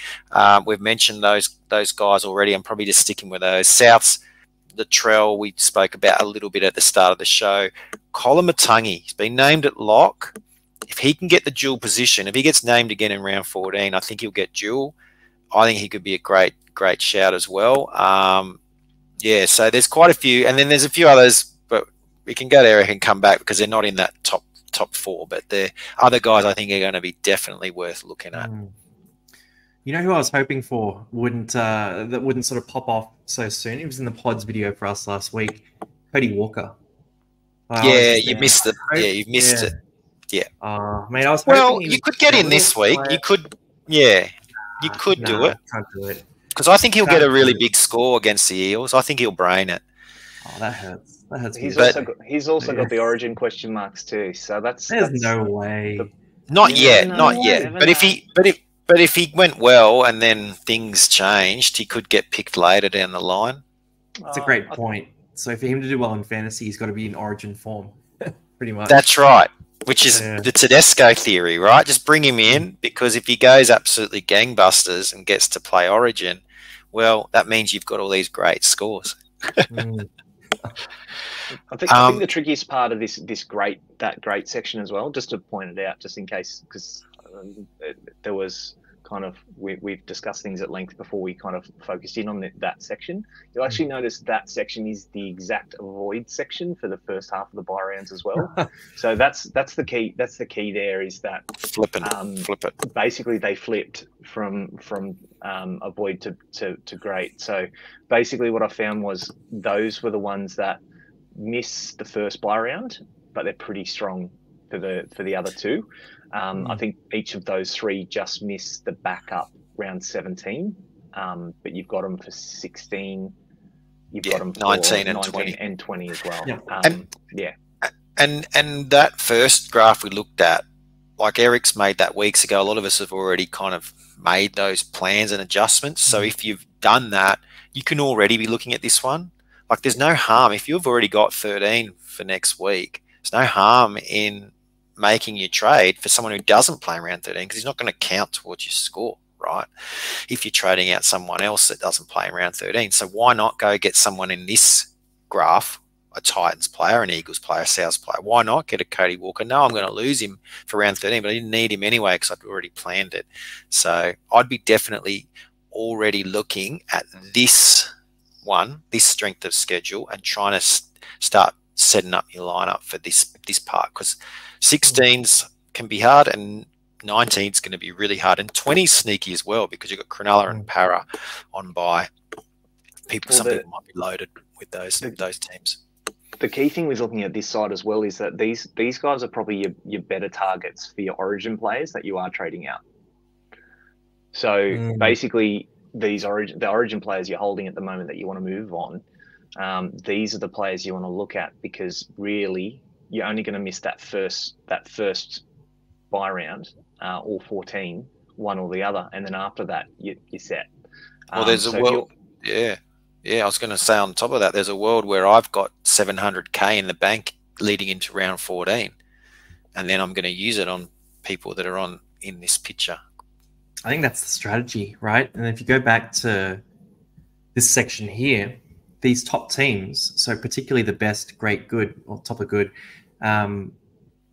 we've mentioned those guys already. I'm probably just sticking with those. Souths, the Trell we spoke about a little bit at the start of the show. Colin Matangi, he's been named at lock. If he can get the dual position, if he gets named again in round 14, I think he'll get dual. I think he could be a great shout as well. Yeah, so there's quite a few, and then there's a few others, but we can go there and come back because they're not in that top 4. But the other guys I think are going to be definitely worth looking at. You know who I was hoping for wouldn't sort of pop off so soon? He was in the pods video for us last week. Cody Walker. You missed it. Yeah, you missed it. Yeah. Mate, I was hoping you could get in this week. You could. Yeah, you could do it. Can't do it. Because I think he'll get a really big score against the Eels. I think he'll brain it. Oh, that hurts. That hurts. He's also got the origin question marks too. So that's no way. Not yet. But if he went well and then things changed, he could get picked later down the line. That's a great point. So for him to do well in fantasy, he's got to be in origin form, pretty much. That's right. Which is the Tedesco theory, right? Just bring him in because if he goes absolutely gangbusters and gets to play Origin, well, that means you've got all these great scores. Mm. I think the trickiest part of that great section as well, just to point it out, just in case, because there was kind of we've discussed things at length before we kind of focused in on that section. You'll actually notice that section is the exact avoid section for the first half of the buy rounds as well. So that's the key. That's the key there, is that Flip it. Basically, they flipped from avoid to great. So basically, what I found was those were the ones that miss the first buy round, but they're pretty strong for the other two. I think each of those three just missed the backup round 17, but you've got them for 16. You've got them for 19 and 20 and 20 as well. Yeah. And that first graph we looked at, like Eric's made that weeks ago, a lot of us have already kind of made those plans and adjustments. So if you've done that, you can already be looking at this one. Like, there's no harm if you've already got 13 for next week. There's no harm in making your trade for someone who doesn't play around 13, because he's not going to count towards your score, right? If you're trading out someone else that doesn't play around 13. So why not go get someone in this graph, a Titans player, an Eagles player, a Souths player? Why not get a Cody Walker? No, I'm going to lose him for round 13, but I didn't need him anyway because I'd already planned it. So I'd be definitely already looking at this strength of schedule, and trying to start setting up your lineup for this part, because 16s can be hard and 19's going to be really hard, and 20's sneaky as well, because you've got Cronulla and Para on bye. Some people might be loaded with those teams. The key thing with looking at this side as well is that these guys are probably your better targets for your Origin players that you are trading out. So basically, the Origin players you're holding at the moment that you want to move on, these are the players you want to look at, because really you're only going to miss that first buy round, all 14, one or the other, and then after that you're set. Well, there's a world, I was going to say, on top of that, there's a world where I've got 700k in the bank leading into round 14, and then I'm going to use it on people that are in this picture. I think that's the strategy, right? And if you go back to this section here, these top teams, so particularly the best, great, good, or top of good,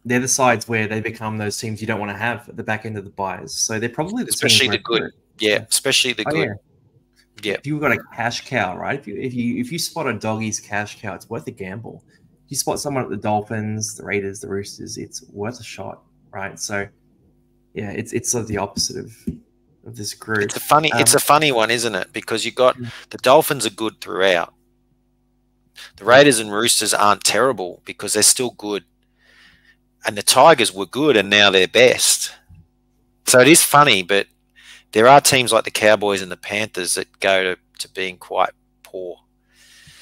they're the sides where they become those teams you don't want to have at the back end of the buys. So they're probably the especially teams the good, especially the good. Yeah. If you've got a cash cow, right? If you spot a doggy's cash cow, it's worth a gamble. If you spot someone at the Dolphins, the Raiders, the Roosters, it's worth a shot, right? So yeah, it's sort of the opposite of this group. It's a funny one, isn't it? Because you got the Dolphins are good throughout. The Raiders and Roosters aren't terrible because they're still good. And the Tigers were good and now they're best. So it is funny, but there are teams like the Cowboys and the Panthers that go to being quite poor.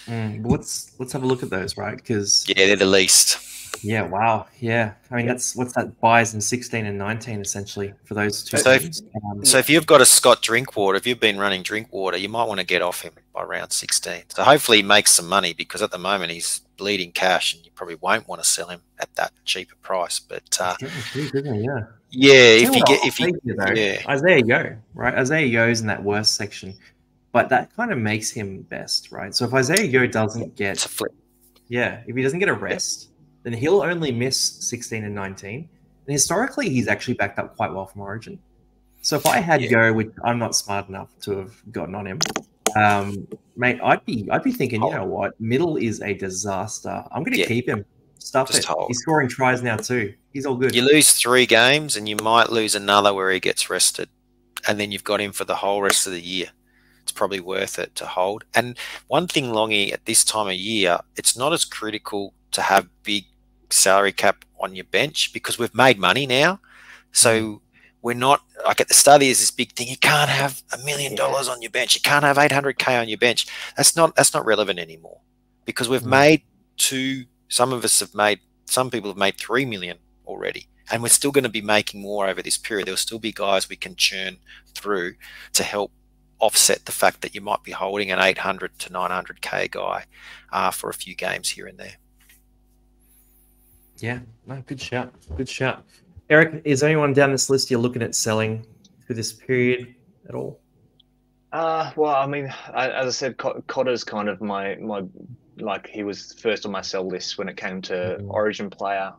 Let's have a look at those, right? Because they're the least. Yeah, wow. Yeah. I mean, that's what's that buys in 16 and 19 essentially for those two teams. So if you've got a Scott Drinkwater, if you've been running Drinkwater, you might want to get off him by round 16. So hopefully he makes some money, because at the moment he's bleeding cash and you probably won't want to sell him at that cheaper price. But Isaiah Yeo, right? Isaiah Yeo's in that worst section, but that kind of makes him best, right? So if Isaiah Yeo doesn't get a flip, if he doesn't get a rest, then he'll only miss 16 and 19. And historically, he's actually backed up quite well from Origin. So if I had Yeo, which I'm not smart enough to have gotten on him, mate, I'd be thinking, you know what, middle is a disaster. I'm going to keep him. Stuff it. He's scoring tries now too. He's all good. You lose 3 games and you might lose another where he gets rested, and then you've got him for the whole rest of the year. It's probably worth it to hold. And one thing, Longy, at this time of year, it's not as critical to have big salary cap on your bench because we've made money now. So we're not like at the start of the year, this big thing. You can't have $1 million on your bench. You can't have 800k on your bench. That's not relevant anymore, because we've made some people have made 3 million already, and we're still going to be making more over this period. There'll still be guys we can churn through to help offset the fact that you might be holding an 800 to 900k guy for a few games here and there. Yeah, no, good shout. Good shout. Eric, is anyone down this list you're looking at selling through this period at all? Well, I mean, as I said, Cotter's kind of my like he was first on my sell list when it came to Origin player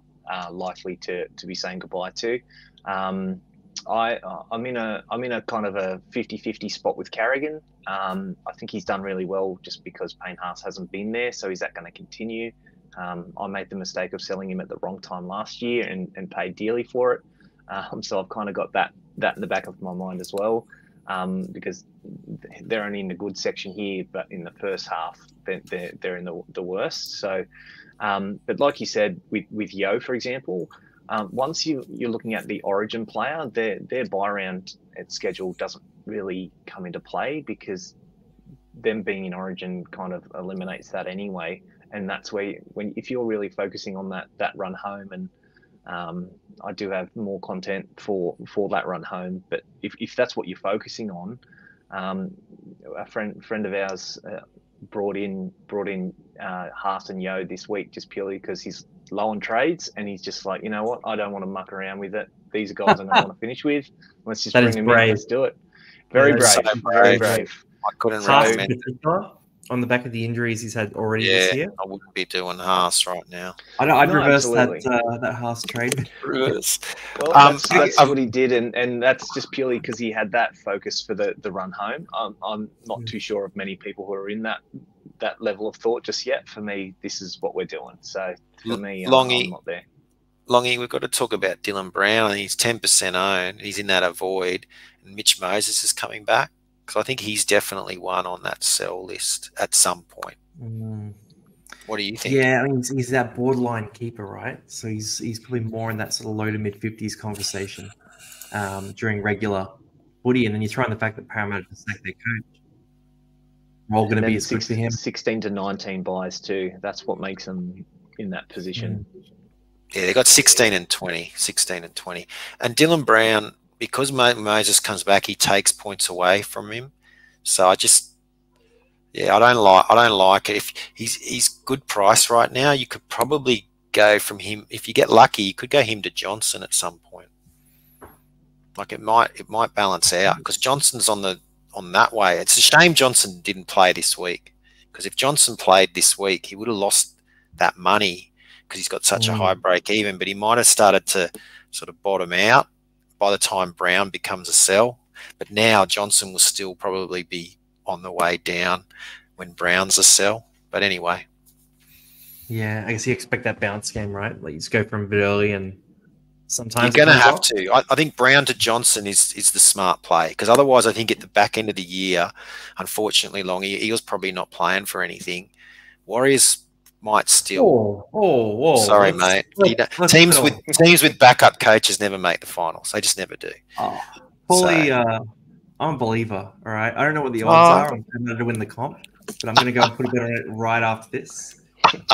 likely to be saying goodbye to. I'm in a kind of a 50-50 spot with Carrigan. I think he's done really well just because Payne Haas hasn't been there. So is that going to continue? I made the mistake of selling him at the wrong time last year and paid dearly for it. So I've kind of got that in the back of my mind as well. Because they're only in the good section here, but in the first half, they're in the worst. So, but like you said, with Yo, for example, once you're looking at the Origin player, their buy round schedule doesn't really come into play because them being in Origin kind of eliminates that anyway. And that's where if you're really focusing on that run home, and I do have more content for that run home. But if that's what you're focusing on, a friend of ours brought in Haas and Yo this week just purely because he's low on trades, and he's just like, you know what, I don't want to muck around with it. These are guys I'm going to want to finish with. Let's just bring them in. Let's do it. Very brave. So very brave. I couldn't Haas recommend it. On the back of the injuries he's had already this year. I wouldn't be doing Haas right now. I'd reverse that Haas trade. Reverse. Well, that's what he did, and that's just purely because he had that focus for the run home. I'm not too sure of many people who are in that level of thought just yet. For me, this is what we're doing. So for me, I'm not there. Longy, we've got to talk about Dylan Brown. He's 10% owned. He's in that avoid. And Mitch Moses is coming back. Because I think he's definitely one on that sell list at some point. What do you think? Yeah, I mean, he's that borderline keeper, right? So he's probably more in that sort of low to mid 50s conversation during regular footy. And then you throw in the fact that Parramatta just sacked their coach. We're all going to be as good for him. 16 to 19 buys too. That's what makes them in that position. Yeah, they got 16 and 20. And Dylan Brown, because Moses comes back, he takes points away from him. So I don't like it. If he's good price right now, you could probably go from him. If you get lucky, you could go him to Johnson at some point. Like it might balance out because Johnson's on that way. It's a shame Johnson didn't play this week, because if Johnson played this week, he would have lost that money because he's got such a high break even. But he might have started to sort of bottom out by the time Brown becomes a sell. But now Johnson will still probably be on the way down when Brown's a sell. But anyway. Yeah, I guess you expect that bounce game, right? Like you just go from a bit early, and sometimes you're going to have to. I think Brown to Johnson is the smart play, because otherwise I think at the back end of the year, unfortunately, he was probably not playing for anything. Warriors might still. Whoa! Sorry, mate. Teams with backup coaches never make the finals. They just never do. Oh, Paulie, I'm a believer. All right, I don't know what the odds are. I'm going to win the comp, but I'm going to go and put a bit on it right after this.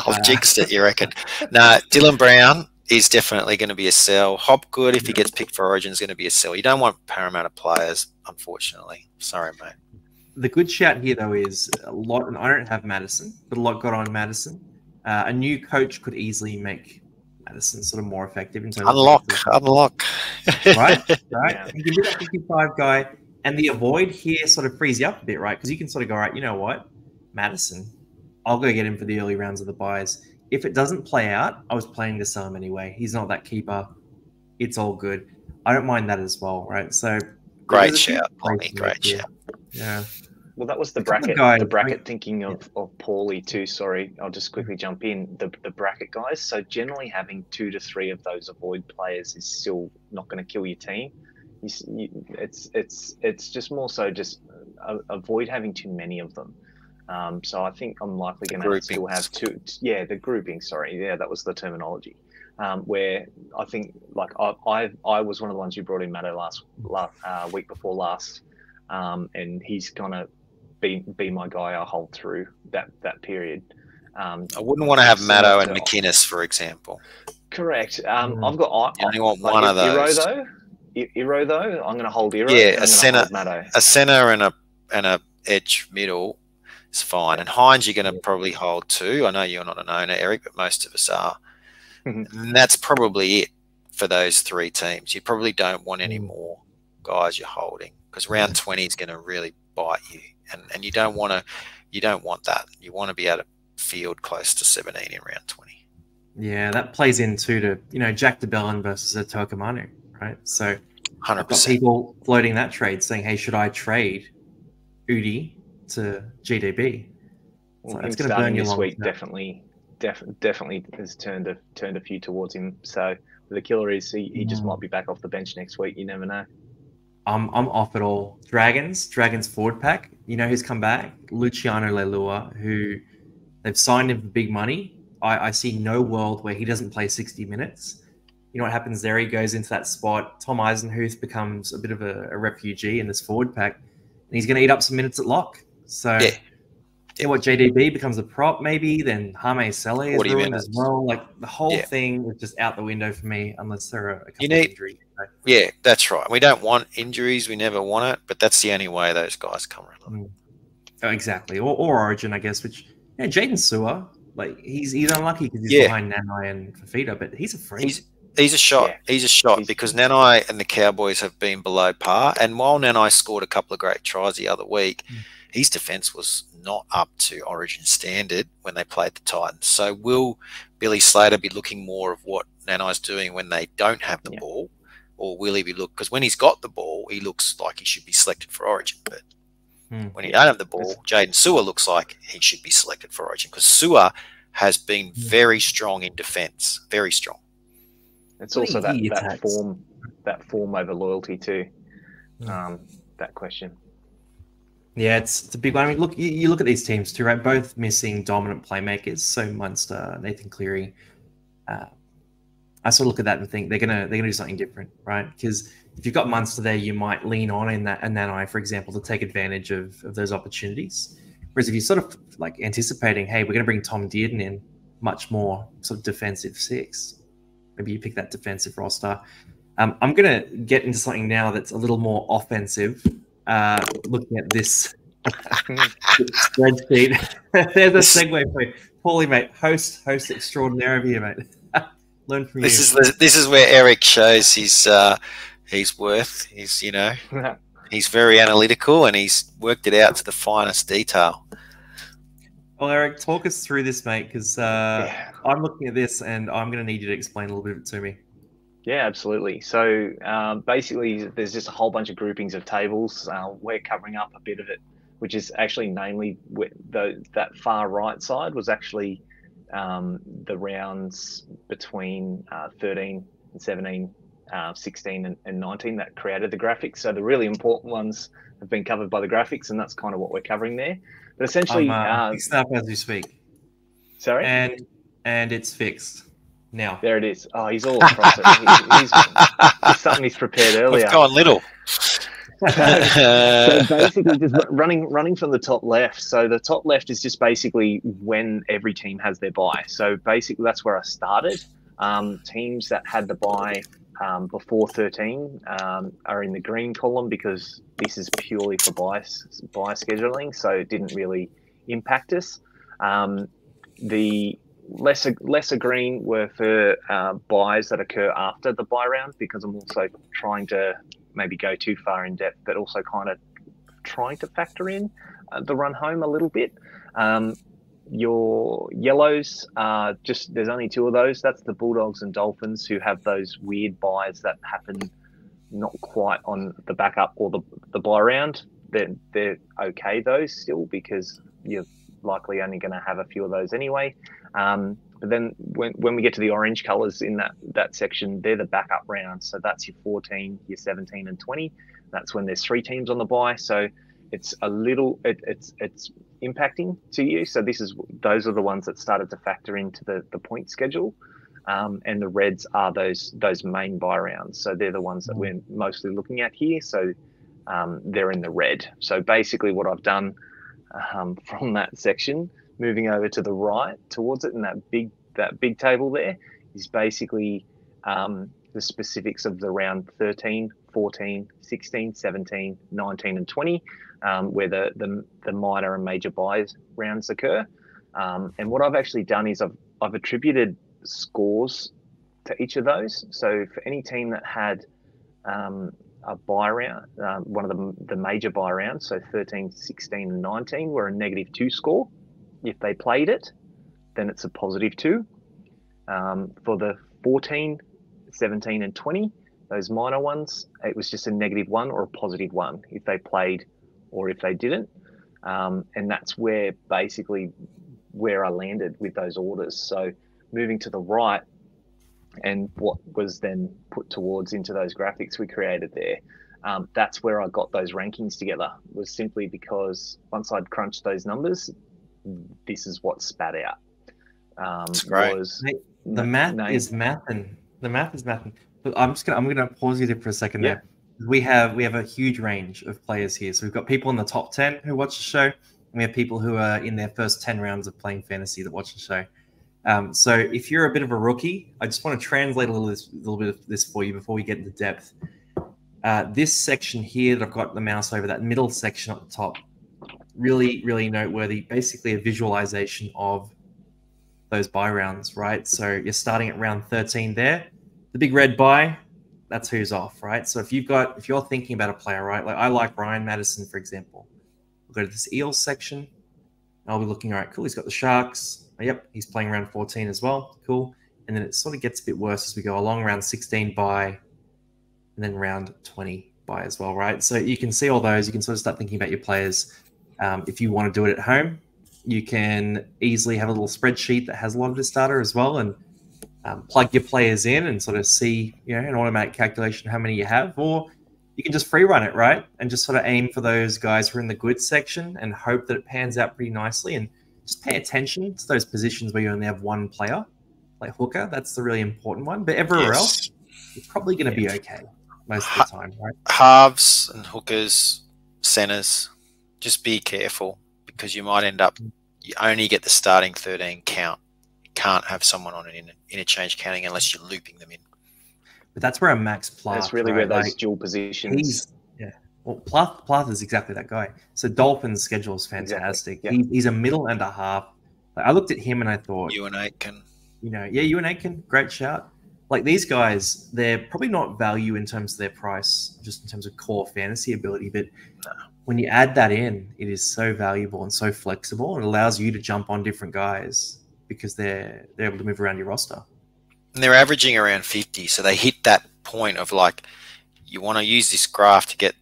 I've jinxed it, you reckon? No, Dylan Brown is definitely going to be a sell. Hopgood, if he gets picked for Origin, is going to be a sell. You don't want Parramatta players, unfortunately. Sorry, mate. The good shout here, though, is a lot, and I don't have Madison, but a lot got on Madison. A new coach could easily make Madison sort of more effective in terms unlock. Right? Yeah. You can do that 55 guy, and the avoid here sort of frees you up a bit, right? Because you can sort of go, right, you know what? Madison, I'll go get him for the early rounds of the buys. If it doesn't play out, I was planning to sell him anyway. He's not that keeper. It's all good. I don't mind that as well, right? So great shout, Paulie. Great shout. Yeah. Well, that was the bracket. The bracket thinking of Paulie too. Sorry, I'll just quickly jump in. The bracket guys. So generally, having 2 to 3 of those avoid players is still not going to kill your team. It's just more so just avoid having too many of them. So I think I'm likely going to still have 2. Yeah, the grouping. Sorry, yeah, that was the terminology. Where I think like I was one of the ones who brought in Matto last week before last, and he's gonna be my guy. I'll hold through that period. I wouldn't want to have Matto and McInnes, for example. Correct. I've got. You only want one of those. Iro though, I'm going to hold Iro. Yeah, a centre and a edge middle is fine. And Hines, you're going to probably hold too. I know you're not an owner, Eric, but most of us are. And that's probably it for those 3 teams. You probably don't want any more guys you're holding, because round 20 is going to really bite you, and you don't want that. You want to be able to field close to 17 in round 20. Yeah, that plays into Jack DeBellin versus a Tokamanu, right? So 100%. I've got people floating that trade saying, hey, should I trade Udi to GDB? Well, It's him going to burn starting you this long week term. definitely has turned a few towards him. So the killer is he just might be back off the bench next week. You never know. I'm off it all. Dragons forward pack. You know who's come back? Luciano Leilua, who they've signed him for big money. I see no world where he doesn't play 60 minutes. You know what happens there? He goes into that spot. Tom Eisenhuth becomes a bit of a refugee in this forward pack, and he's going to eat up some minutes at lock. So, you know what? JDB becomes a prop, maybe. Then Hame Sele is ruined as well. Like the whole thing is just out the window for me, unless there are a couple of injuries. Yeah, that's right. We don't want injuries. We never want it, but that's the only way those guys come around. Oh, exactly. Or Origin, I guess. Which Jaden Sewer, like he's unlucky because he's behind Nanai and Fafita, but he's a freak. He's a shot. Yeah. He's a shot because Nanai and the Cowboys have been below par. And while Nanai scored a couple of great tries the other week, his defense was not up to Origin standard when they played the Titans. So will Billy Slater be looking more of what Nanai's doing when they don't have the ball? Or will he be because when he's got the ball, he looks like he should be selected for Origin. But when he don't have the ball, Jaden Sewer looks like he should be selected for Origin because Sewer has been very strong in defense. Very strong. It's also that form over loyalty too. That question. Yeah, it's a big one. I mean, look, you look at these teams too, right? Both missing dominant playmakers. So Munster, Nathan Cleary. I sort of look at that and think they're gonna do something different, right? Because if you've got Munster there, you might lean on in that Nanai, for example, to take advantage of those opportunities. Whereas if you're sort of like anticipating, hey, we're going to bring Tom Dearden in, much more sort of defensive six. Maybe you pick that defensive roster. I'm going to get into something now that's a little more offensive. Looking at this spreadsheet. There's a segue for you. Paulie, mate. Host extraordinaire of you, mate. Learn from you. This is where Eric shows his worth. He's very analytical and he's worked it out to the finest detail. Well, Eric, talk us through this, mate, because I'm looking at this and I'm going to need you to explain a little bit to me. Yeah, absolutely. So basically, there's just a whole bunch of groupings of tables. We're covering up a bit of it, which is actually namely that far right side was actually the rounds between 13 and 17, 16 and 19 that created the graphics. So the really important ones have been covered by the graphics, and that's kind of what we're covering there. But essentially, fixed up as we speak. Sorry, and it's fixed now. There it is. Oh, he's all across it. He's something he's prepared earlier. I've gone little. So basically, just running from the top left. So the top left is just basically when every team has their bye. So basically, that's where I started. Teams that had the bye before 13 are in the green column because this is purely for bye scheduling, so it didn't really impact us. The lesser green were for buys that occur after the bye round, because I'm also trying to maybe go too far in depth, but also kind of trying to factor in the run home a little bit. Your yellows are there's only two of those. That's the Bulldogs and Dolphins, who have those weird buys that happen not quite on the backup or the bye round. They're okay those still, because you're likely only going to have a few of those anyway. But then when we get to the orange colours in that section, they're the backup rounds. So that's your 14, your 17 and 20. That's when there's 3 teams on the bye. So it's a little, it's impacting to you. So those are the ones that started to factor into the point schedule. And the reds are those main bye rounds. So they're the ones that we're mostly looking at here. So they're in the red. So basically what I've done from that section, moving over to the right towards it, and that big table there is basically the specifics of the round 13, 14, 16, 17, 19 and 20, where the minor and major buys rounds occur. And what I've actually done is I've attributed scores to each of those. So for any team that had a buy round, one of the major buy rounds, so 13, 16, and 19 were a -2 score. If they played it, then it's a +2. For the 14, 17, and 20, those minor ones, it was just a -1 or a +1 if they played or if they didn't. And that's where basically where I landed with those orders. So moving to the right, and what was then put towards into those graphics we created there, that's where I got those rankings together, was simply because once I'd crunched those numbers, this is what spat out. That's great. The math is mathing. The math is mathing. But I'm gonna pause you there for a second. Yeah. There. We have a huge range of players here. So we've got people in the top 10 who watch the show, and we have people who are in their first 10 rounds of playing fantasy that watch the show. So if you're a bit of a rookie, I just want to translate a little bit of this for you before we get into depth. This section here that I've got the mouse over, that middle section at the top, really, really noteworthy. Basically a visualization of those buy rounds, right? So you're starting at round 13 there. The big red buy, that's who's off, right? So if you're thinking about a player, right? Like I like Ryan Madison, for example. We'll go to this Eels section. I'll be looking, all right, cool. He's got the Sharks. Yep, he's playing round 14 as well. Cool. And then it sort of gets a bit worse as we go along. Round 16 buy, and then round 20 buy as well, right? So you can see all those. You can sort of start thinking about your players. If you want to do it at home, you can easily have a little spreadsheet that has a lot of this data as well, and plug your players in and sort of see, an automatic calculation how many you have, or you can just free run it, right? And just sort of aim for those guys who are in the good section and hope that it pans out pretty nicely, and just pay attention to those positions where you only have one player, like hooker. That's the really important one. But everywhere else, you're probably going to be okay most of the time, right? Halves and hookers, centers, just be careful, because you might end up, you only get the starting 13 count. You can't have someone on an interchange counting unless you're looping them in. But that's where a Max Plath, that's really where those dual positions. Well, Plath is exactly that guy. So Dolphins' schedule is fantastic. Exactly. Yeah. He's a middle and a half. Like, I looked at him and I thought, Ewan Aitken. Ewan Aitken, great shout. Like these guys, they're probably not value in terms of their price, just in terms of core fantasy ability. But when you add that in, it is so valuable and so flexible, and it allows you to jump on different guys because they're able to move around your roster. And they're averaging around 50, so they hit that point of like, you want to use this graph to get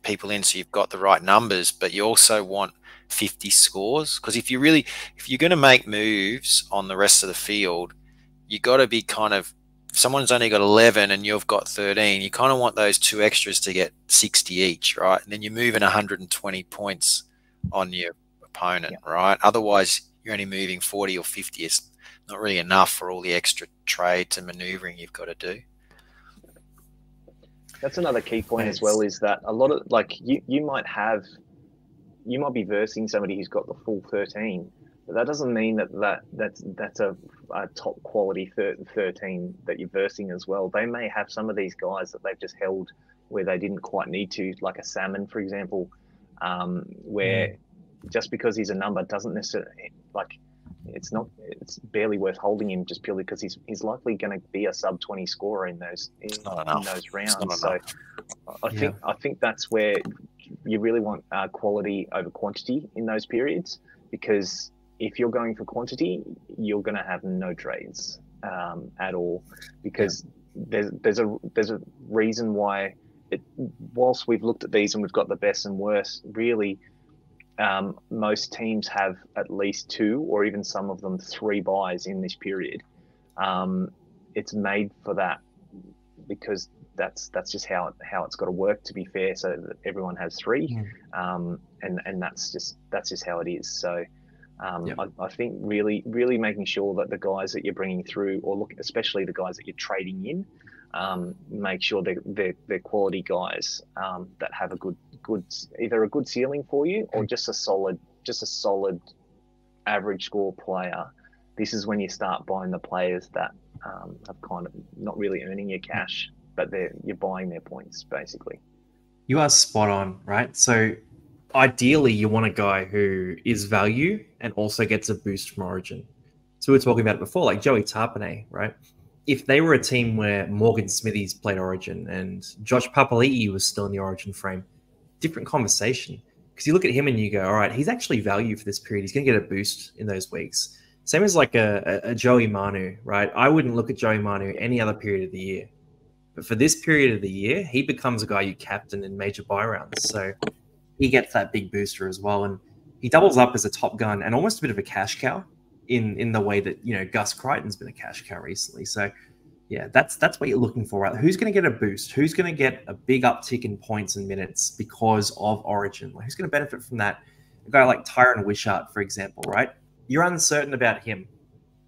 people in so you've got the right numbers, but you also want 50 scores, because if you're going to make moves on the rest of the field, you got to be kind of, if someone's only got 11 and you've got 13, you kind of want those two extras to get 60 each, right? And then you're moving 120 points on your opponent, right? Otherwise, you're only moving 40 or 50. It's not really enough for all the extra trades and maneuvering you've got to do. That's another key point as well, is that a lot of, like, you might be versing somebody who's got the full 13, but that doesn't mean that's a top quality 13 that you're versing as well. They may have some of these guys that they've just held where they didn't quite need to, like a Salmon, for example, where just because he's a number doesn't necessarily, like, it's barely worth holding him just purely because he's likely going to be a sub 20 scorer in those rounds. So I think that's where you really want quality over quantity in those periods, because if you're going for quantity, you're going to have no trades at all, because there's a reason why whilst we've looked at these and we've got the best and worst, really. Most teams have at least 2 or even some of them 3 buys in this period. It's made for that because that's just how it's got to work, to be fair, so that everyone has 3, and that's just how it is. So I think really making sure that the guys that you're bringing through, or especially the guys that you're trading in, make sure they're quality guys that have a good either a good ceiling for you or just a solid average score player. This is when you start buying the players that have kind of not really earning your cash, but you're buying their points basically. You are spot on, right? So ideally you want a guy who is value and also gets a boost from Origin. So we were talking about it before, like Joey Tarpanay, right? if they were a team where Morgan Smithies played Origin and Josh Papali'i was still in the Origin frame, different conversation. Because you look at him and you go, all right, he's actually value for this period. He's going to get a boost in those weeks. Same as like a Joey Manu, right? I wouldn't look at Joey Manu any other period of the year. But for this period of the year, he becomes a guy you captain in major buy rounds. So he gets that big booster as well. And he doubles up as a top gun and almost a bit of a cash cow in the way that, Gus Crichton's been a cash cow recently. So yeah, that's what you're looking for, right? Who's going to get a boost? Who's going to get a big uptick in points and minutes because of Origin? Like, who's going to benefit from that? A guy like Tyron Wishart, for example, right? You're uncertain about him,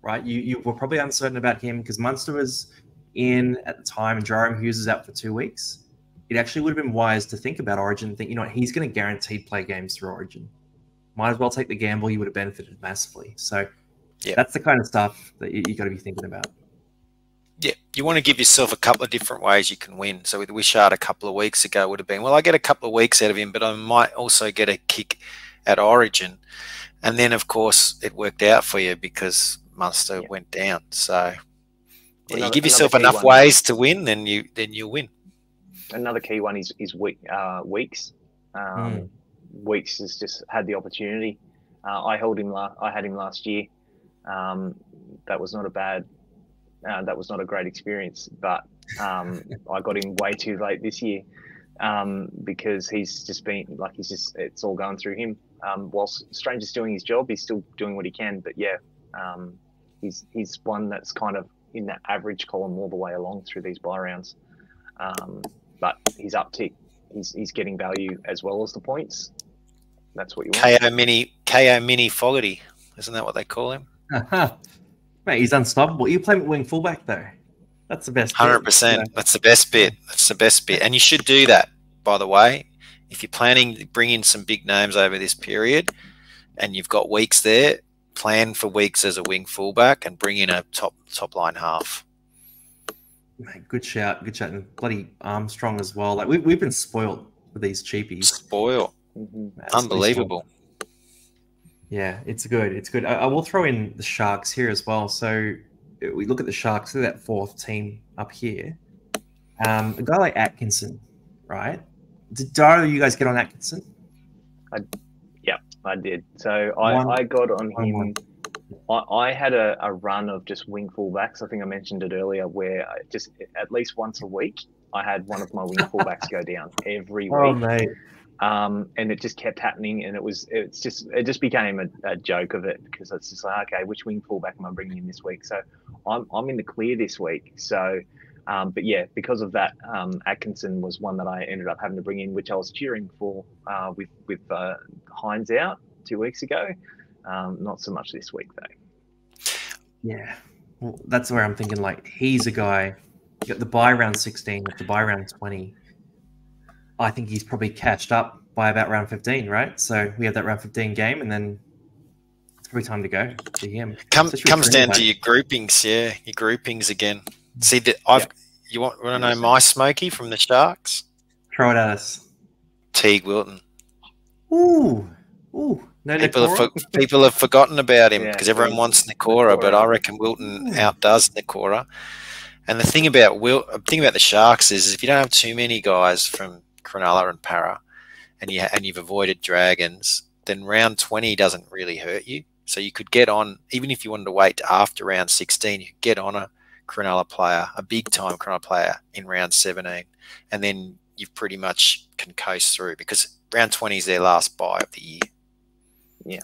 right? You were probably uncertain about him because Munster was in at the time and Jerome Hughes is out for 2 weeks. It actually would have been wise to think about Origin and think, he's going to guaranteed play games through Origin. Might as well take the gamble. You would have benefited massively. So that's the kind of stuff that you got to be thinking about. Yeah, you want to give yourself a couple of different ways you can win. So with Wishart a couple of weeks ago would have been, well, I get a couple of weeks out of him, but I might also get a kick at Origin. And then, of course, it worked out for you because Munster went down. So you give yourself enough ways to win, then you'll win. Another key one is Weeks. Weeks has just had the opportunity. I had him last year. That was not a bad. That was not a great experience, but I got him way too late this year because he's just been it's all going through him. Whilst Stranger's doing his job, he's still doing what he can. But he's one that's kind of in that average column all the way along through these buy rounds. But his uptick, he's getting value as well as the points. That's what you want. KO Mini Fogarty, isn't that what they call him? Mate, he's unstoppable. You play him at wing fullback though. That's the best. 100%. That's the best bit. That's the best bit. And you should do that, by the way. If you're planning to bring in some big names over this period and you've got Weeks there, plan for Weeks as a wing fullback and bring in a top line half. Mate, good shout. Good shout. And bloody Armstrong as well. Like we've been spoiled with these cheapies. Spoiled. Unbelievable. Yeah, it's good. It's good. I will throw in the Sharks here as well. So we look at the Sharks, they're that fourth team up here. A guy like Atkinson, right? Did either of you guys get on Atkinson? I did. So I got on him. I had a run of just wing fullbacks. I think I mentioned it earlier, where I just at least once a week I had one of my wing fullbacks go down every week. Oh, mate. And it just kept happening, and it just became a joke of it because it's just like, okay, which wing fullback am I bringing in this week? So I'm in the clear this week. So, but yeah, because of that, Atkinson was one that I ended up having to bring in, which I was cheering for with Hines out 2 weeks ago. Not so much this week though. Yeah, well, that's where I'm thinking. Like, he's a guy. You got the buy round 16, with the buy round 20. I think he's probably catched up by about round 15, right? So we have that round 15 game, and then it's probably time to go to him. Comes down to your groupings, your groupings again. See, you want to know my Smokey from the Sharks? Throw it at us. Teague Wilton. Ooh. No, people have forgotten about him because everyone wants Nikora, but I reckon Wilton outdoes Nikora. And the thing about the Sharks is if you don't have too many guys from Cronulla and Para, and you've avoided Dragons, then round 20 doesn't really hurt you. So you could get on, even if you wanted to wait after round 16, you could get on a Cronulla player, a big time Cronulla player in round 17, and then you pretty much can coast through because round 20 is their last buy of the year. Yeah.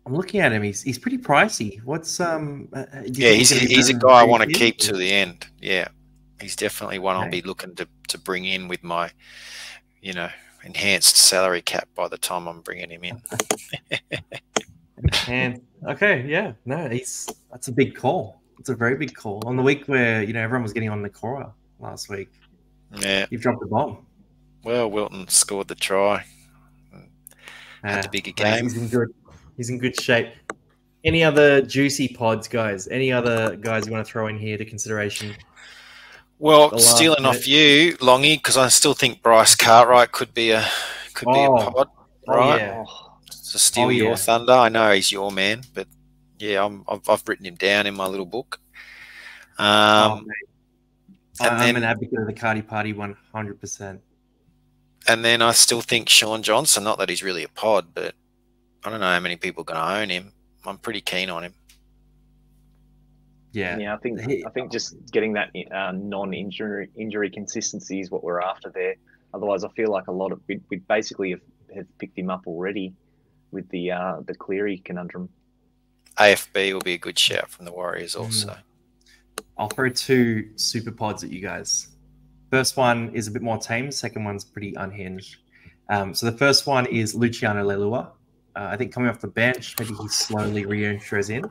I'm looking at him. He's pretty pricey. What's he's a guy I want to keep to the end. Yeah, he's definitely one I'll be looking to bring in with my, enhanced salary cap by the time I'm bringing him in. That's a big call. It's a very big call on the week where everyone was getting on Nikora last week. Yeah, you've dropped the bomb. Well, Wilton scored the try. Had the bigger game. He's in good shape. Any other juicy pods, guys? Any other guys you want to throw in here to consideration? Well, stealing off you, Longy, because I still think Bryce Cartwright could be a pod, right? Yeah. To steal your thunder. I know he's your man, but yeah, I've written him down in my little book. Mate. I'm an then advocate of the Cardi Party 100%. and then I still think Sean Johnson. Not that he's really a pod, but I don't know how many people are going to own him. I'm pretty keen on him. Yeah, I think just getting that non-injury consistency is what we're after there. Otherwise, I feel like a lot of we basically have picked him up already with the Cleary conundrum. AFB will be a good shout from the Warriors also. I'll throw 2 super pods at you guys. First one is a bit more tame. Second one's pretty unhinged. So the first one is Luciano Leilua. I think coming off the bench, maybe he slowly re-enters in.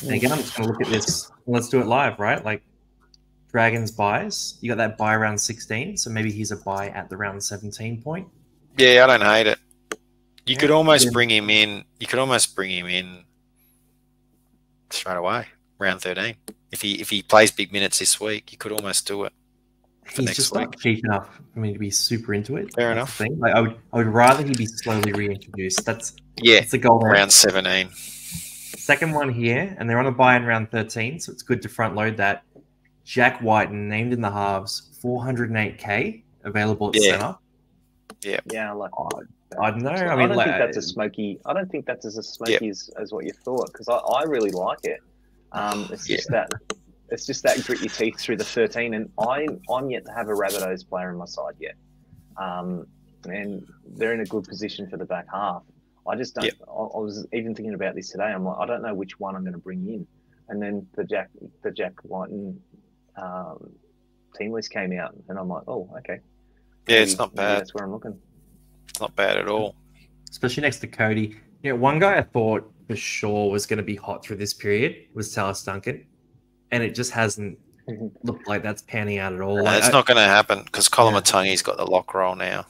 And again, I'm just going to look at this. Let's do it live, right? Like Dragons buys. You got that buy around 16, so maybe he's a buy at the round 17 point. Yeah, I don't hate it. You could almost bring him in. You could almost bring him in straight away, round 13. If he plays big minutes this week, you could almost do it. He's just not cheap enough for me to be super into it. Fair enough. Thing. Like I would rather he be slowly reintroduced. That's the goal. Round 17. Second one here, and they're on a buy in round 13, so it's good to front load that. Jack Whiten named in the halves, 408k available at center. Yeah, I like that. I don't know. I don't think that's as smoky. I don't think that's as smoky as what you thought, because I really like it. It's just that grit your teeth through the 13, and I'm yet to have a Rabbitohs player in my side yet, and they're in a good position for the back half. I just don't. I was even thinking about this today. I'm like, I don't know which one I'm going to bring in, and then the Jack Whiten team list came out, and I'm like, oh, okay. Yeah, it's not bad. That's where I'm looking. It's not bad at all. Especially next to Cody. One guy I thought for sure was going to be hot through this period was Tallis Duncan, and it just hasn't looked like that's panning out at all. It's not going to happen because Colin Matungi's got the lock roll now.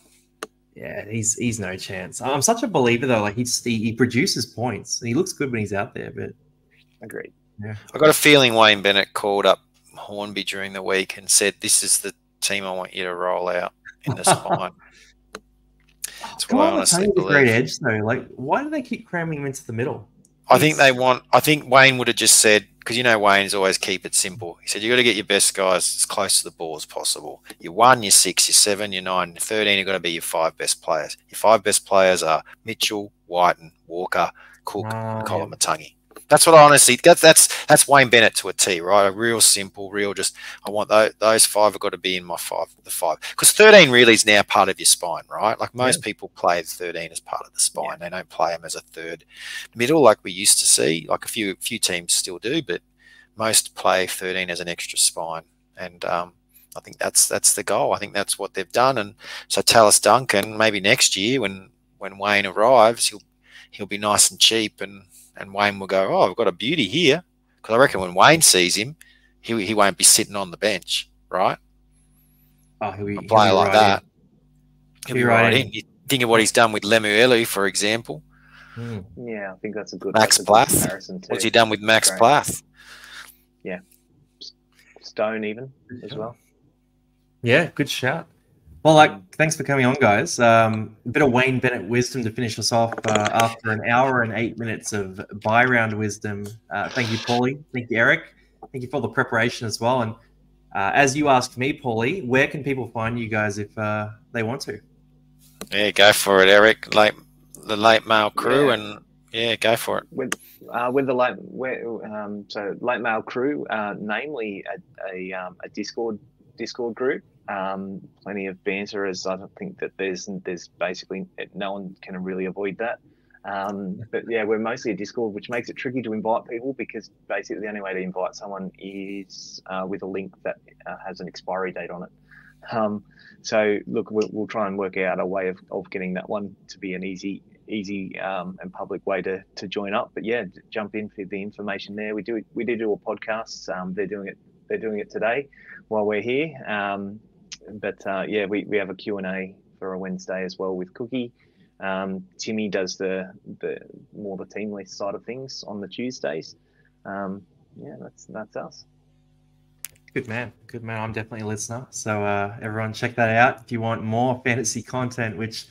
Yeah, he's no chance. I'm such a believer though. Like he produces points and he looks good when he's out there. But agreed. Yeah, I got a feeling Wayne Bennett called up Hornby during the week and said, "This is the team I want you to roll out in the spine." That's what I honestly believe. Great edge though. Like, why do they keep cramming him into the middle? I think Wayne would have just said, because Wayne's always keep it simple. He said, you got to get your best guys as close to the ball as possible. Your 1, your 6, your 7, your 9, your 13 are going to be your 5 best players. Your 5 best players are Mitchell, Whiten, Walker, Cook, and Colin Matungi. That's what I honestly. That's Wayne Bennett to a T, right? A real simple, just. I want those 5 have got to be in my 5, the 5, because 13 really is now part of your spine, right? Like most people play 13 as part of the spine. They don't play them as a third middle like we used to see. Like a few teams still do, but most play 13 as an extra spine, and I think that's the goal. I think that's what they've done, and so Tallis Duncan maybe next year when Wayne arrives, he'll be nice and cheap and Wayne will go, oh, I've got a beauty here. Because I reckon when Wayne sees him, he won't be sitting on the bench, right? Oh, he'll be a player like that. He'll be right in. You think of what he's done with Lemuelu, for example. Yeah, I think that's a good comparison too. What's he done with Max Plath? Yeah. Stone even as well. Yeah, good shout. Well, thanks for coming on, guys. A bit of Wayne Bennett wisdom to finish us off after an hour and 8 minutes of buy round wisdom. Thank you, Paulie. Thank you, Eric. Thank you for the preparation as well. And as you asked me, Paulie, where can people find you guys if they want to? Yeah, go for it, Eric. The late mail crew, and go for it. With the late mail crew, namely a Discord group. Plenty of banter, as I don't think that there's basically no one can really avoid that. But yeah, we're mostly a Discord, which makes it tricky to invite people because basically the only way to invite someone is with a link that has an expiry date on it. So look, we'll try and work out a way of getting that one to be an easy and public way to join up. But yeah, jump in for the information there. We do a podcast. They're doing it today while we're here. But we have a Q&A for a Wednesday as well with Cookie. Timmy does the team list side of things on the Tuesdays. That's us. Good man. I'm definitely a listener. So everyone check that out if you want more fantasy content, which,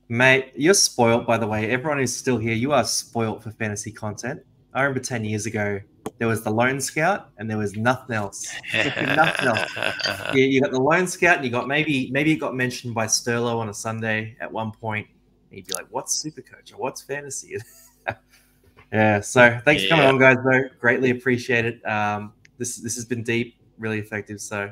mate, you're spoiled, by the way. Everyone who's still here, you are spoiled for fantasy content. I remember 10 years ago, there was the Lone Scout, and there was nothing else. Nothing else. You got the Lone Scout, and you got maybe it got mentioned by Sterlo on a Sunday at one point. And you'd be like, "What's Supercoach or what's fantasy?" Yeah. So thanks for coming on, guys. Though greatly appreciate it. This has been deep, really effective. So